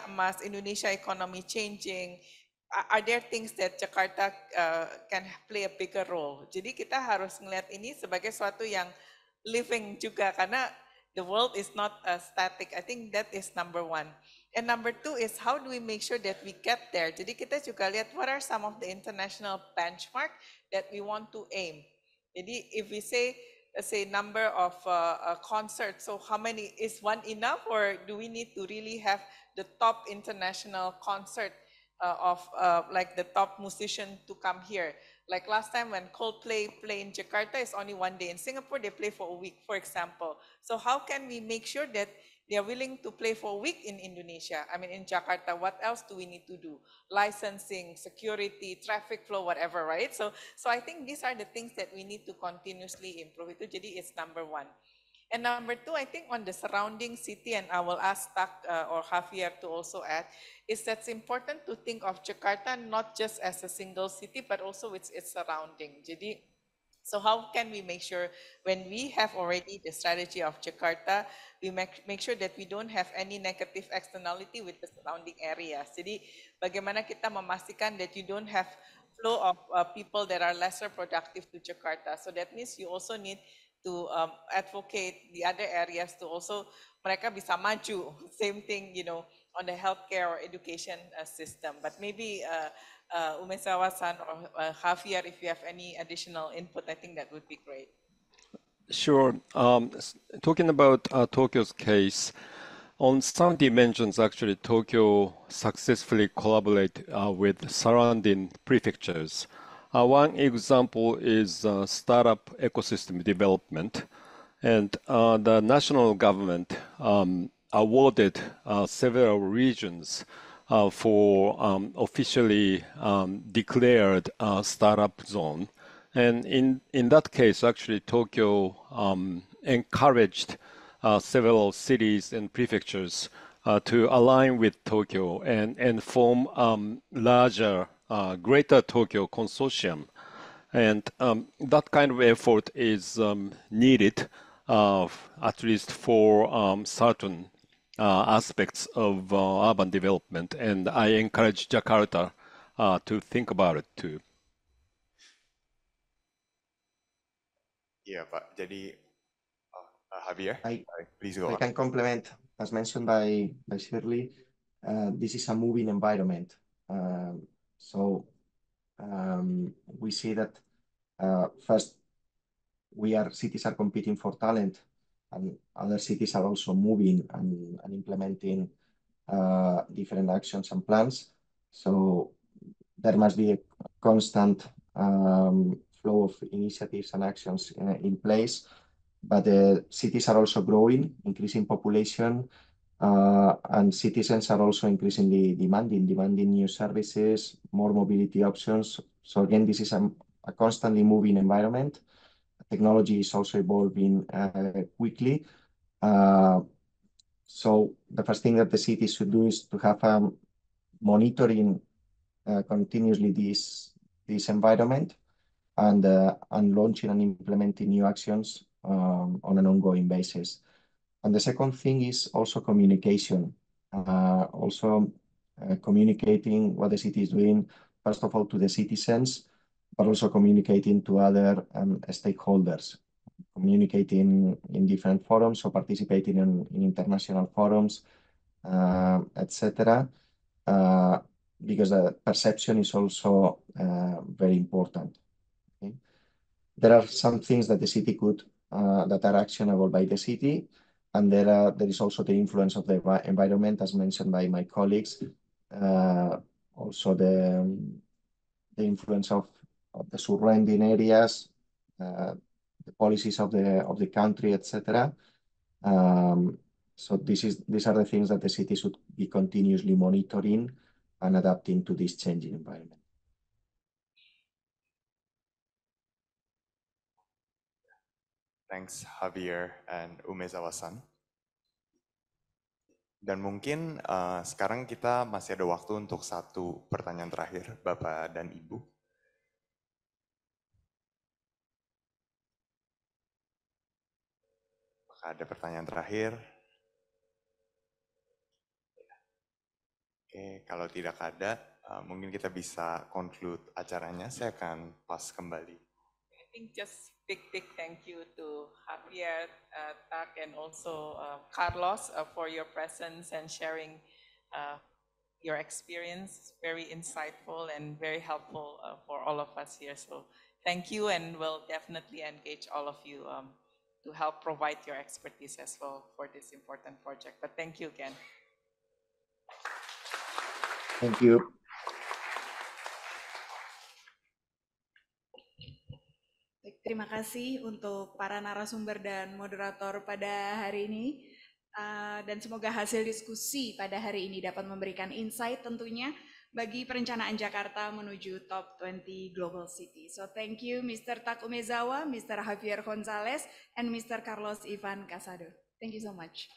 economy changing, are there things that Jakarta can play a bigger role? Jadi kita harus melihat ini sebagai suatu yang living juga, karena the world is not static. I think that is number one. And number two is how do we make sure that we get there? Jadi kita juga lihat what are some of the international benchmark that we want to aim. Jadi if we say, let's say number of concerts, so how many, is one enough, or do we need to really have the top international concert of like the top musician to come here? Like last time when Coldplay play in Jakarta, it's only one day. In Singapore, they play for a week, for example. So how can we make sure that they are willing to play for a week in Indonesia? I mean, in Jakarta, what else do we need to do? Licensing, security, traffic flow, whatever, right? So I think these are the things that we need to continuously improve. Itu jadi it's number one. And number two, I think on the surrounding city, and I will ask Tak or Javier to also add, is that it's important to think of Jakarta not just as a single city, but also with its surrounding. Jadi, so how can we make sure when we have already the strategy of Jakarta, we make sure that we don't have any negative externality with the surrounding areas. Jadi bagaimana kita memastikan that you don't have flow of people that are lesser productive to Jakarta. So that means you also need to advocate the other areas to also mereka bisa maju. Same thing, on the healthcare or education system. But maybe Umezawa-san or Javier, if you have any additional input, I think that would be great. Sure. Talking about Tokyo's case, on some dimensions, actually, Tokyo successfully collaborate with surrounding prefectures. One example is startup ecosystem development, and the national government awarded several regions for officially declared startup zone. And in that case, actually, Tokyo encouraged several cities and prefectures to align with Tokyo and form larger, Greater Tokyo Consortium. And that kind of effort is needed, at least for certain aspects of urban development. And I encourage Jakarta to think about it too. Yeah, Pak. Jadi, Javier, please go on. I can complement, as mentioned by Shirley, this is a moving environment. We see that first, cities are competing for talent, and other cities are also moving and implementing different actions and plans. So there must be a constant flow of initiatives and actions in place, but the cities are also growing, increasing population, and citizens are also increasingly demanding new services, more mobility options. So again, this is a constantly moving environment. Technology is also evolving quickly. So the first thing that the cities should do is to have monitoring continuously this environment and launching and implementing new actions on an ongoing basis. And the second thing is also communication. Communicating what the city is doing, first of all, to the citizens, but also communicating to other stakeholders, communicating in different forums or participating in international forums, etc. Because the perception is also very important. Okay? There are some things that the city could, that are actionable by the city, and there is also the influence of the environment, as mentioned by my colleagues. Also the influence of the surrounding areas, the policies of the country, etc. So these are the things that the city should be continuously monitoring and adapting to this changing environment. Thanks Javier and Umezawa-san. Dan mungkin sekarang kita masih ada waktu untuk satu pertanyaan terakhir, Bapak dan Ibu. Apakah ada pertanyaan terakhir? Oke, kalau tidak ada, mungkin kita bisa conclude acaranya. Saya akan pas kembali. I think just big thank you to Javier, Tak, and also Carlos for your presence and sharing your experience. Very insightful and very helpful for all of us here. So thank you, and we'll definitely engage all of you to help provide your expertise as well for this important project. But thank you again. Thank you. Terima kasih untuk para narasumber dan moderator pada hari ini. Dan semoga hasil diskusi pada hari ini dapat memberikan insight tentunya bagi perencanaan Jakarta menuju Top 20 Global City. So thank you Mr. Tak Umezawa, Mr. Javier Gonzalez, and Mr. Carlos Ivan Casado. Thank you so much.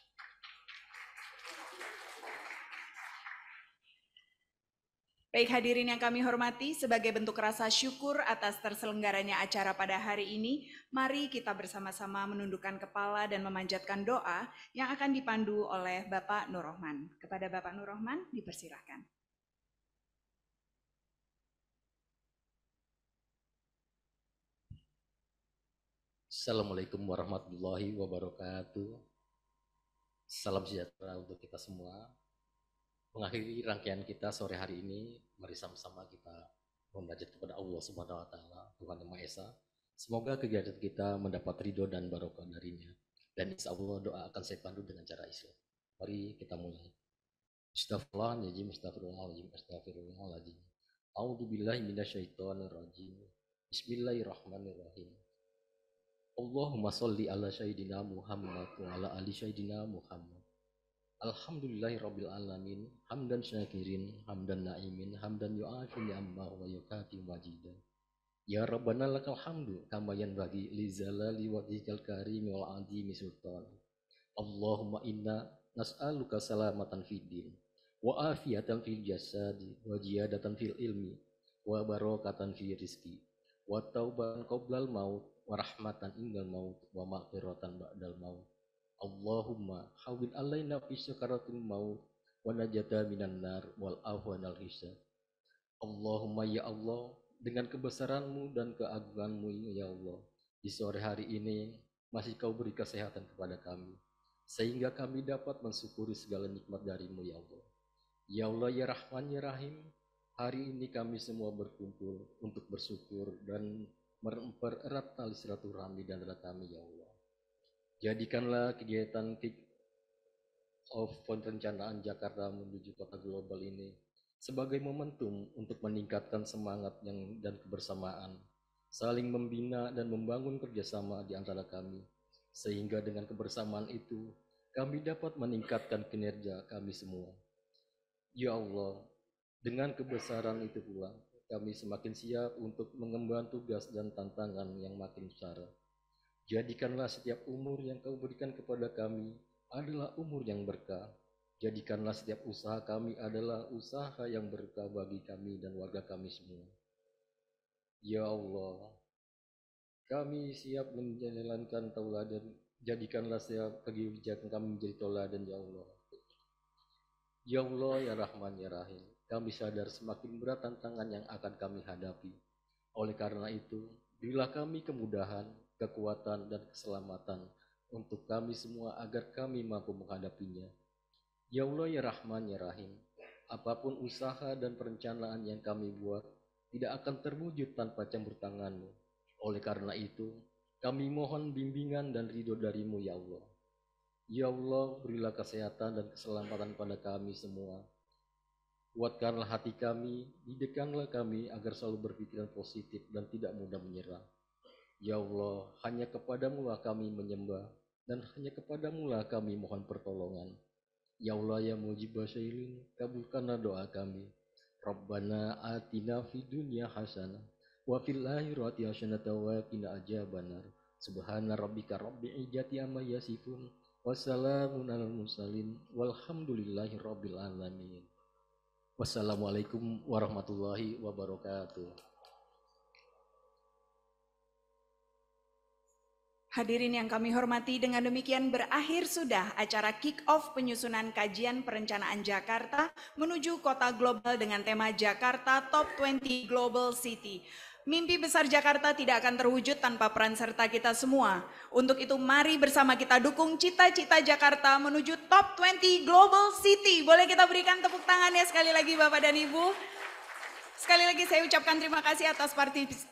Baik hadirin yang kami hormati, sebagai bentuk rasa syukur atas terselenggaranya acara pada hari ini, mari kita bersama-sama menundukkan kepala dan memanjatkan doa yang akan dipandu oleh Bapak Nur Rohman. Kepada Bapak Nur Rohman, dipersilahkan. Assalamualaikum warahmatullahi wabarakatuh. Salam sejahtera untuk kita semua. Mengakhiri rangkaian kita sore hari ini, mari sama-sama kita memunajat kepada Allah Subhanahu wa taala, Tuhan Yang Maha Esa. Semoga kegiatan kita mendapat ridho dan barokah darinya. Dan insya Allah doa akan saya pandu dengan cara Islam. Mari kita mulai. Astagfirullahaladzim, astagfirullahaladzim, astagfirullahaladzim. A'udzubillahi minasyaitonirrajim. Bismillahirrahmanirrahim. Allahumma sholli ala sayyidina Muhammad wa ala ali sayyidina Muhammad. Alhamdulillahirabbil alamin, hamdan syakirin, hamdan naimin, hamdan yu'afi ni'amahu wa yukafi majidan. Ya Rabbana lakal hamdu kama yanbaghi li zalali wajhikal karim wal azimi sultan. Allahumma inna nas'aluka salamatan fid din wa afiyatan fil jasadi wa ziyadatan fil ilmi wa barakatan fil rizqi wa taubatan qoblal maut wa rahmatan indal maut wa maghfiratan ba'dal maut. Allahumma hawwin alaina fi sakaratil maut wa najata minan nar wal afwanal hisab. Allahumma ya Allah, dengan kebesaran-Mu dan keagungan-Mu ya Allah, di sore hari ini masih Kau beri kesehatan kepada kami, sehingga kami dapat mensyukuri segala nikmat dari-Mu ya Allah. Ya Allah ya Rahman ya Rahim, hari ini kami semua berkumpul untuk bersyukur dan mempererat tali silaturahmi dan kami ya Allah. Jadikanlah kegiatan kick off perencanaan Jakarta menuju kota global ini sebagai momentum untuk meningkatkan semangat dan kebersamaan, saling membina dan membangun kerjasama di antara kami, sehingga dengan kebersamaan itu kami dapat meningkatkan kinerja kami semua. Ya Allah, dengan kebesaran itu pula, kami semakin siap untuk mengemban tugas dan tantangan yang makin besar. Jadikanlah setiap umur yang Kau berikan kepada kami adalah umur yang berkah. Jadikanlah setiap usaha kami adalah usaha yang berkah bagi kami dan warga kami semua. Ya Allah, kami siap menjalankan tauladan. Jadikanlah setiap kebijakan kami menjadi tauladan, ya Allah. Ya Allah, ya Rahman, ya Rahim, kami sadar semakin berat tantangan yang akan kami hadapi. Oleh karena itu, berilah kami kemudahan, kekuatan, dan keselamatan untuk kami semua agar kami mampu menghadapinya. Ya Allah, ya Rahman, ya Rahim, apapun usaha dan perencanaan yang kami buat tidak akan terwujud tanpa campur tangan-Mu. Oleh karena itu, kami mohon bimbingan dan ridho dari-Mu, ya Allah. Ya Allah, berilah kesehatan dan keselamatan pada kami semua. Kuatkanlah hati kami, didikkanlah kami agar selalu berpikiran positif dan tidak mudah menyerah. Ya Allah, hanya kepadamu-lah kami menyembah, dan hanya kepadamu-lah kami mohon pertolongan. Ya Allah, ya mujibah syailin, kabulkanlah doa kami. Rabbana atina fid dunya hasanah, wa fil akhirati hasanah wa qina adzabannar. Subhana rabbika rabbil izzati amma yasifun, wassalamun alal mursalin, walhamdulillahi rabbil alamin. Wassalamualaikum warahmatullahi wabarakatuh. Hadirin yang kami hormati, dengan demikian berakhir sudah acara kick-off penyusunan kajian perencanaan Jakarta menuju kota global dengan tema Jakarta Top 20 Global City. Mimpi besar Jakarta tidak akan terwujud tanpa peran serta kita semua. Untuk itu mari bersama kita dukung cita-cita Jakarta menuju Top 20 Global City. Boleh kita berikan tepuk tangan ya sekali lagi Bapak dan Ibu. Sekali lagi saya ucapkan terima kasih atas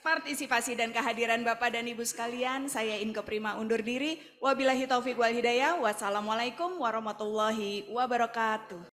partisipasi dan kehadiran Bapak dan Ibu sekalian. Saya Inke Prima undur diri. Wabillahi taufiq wal hidayah. Wassalamualaikum warahmatullahi wabarakatuh.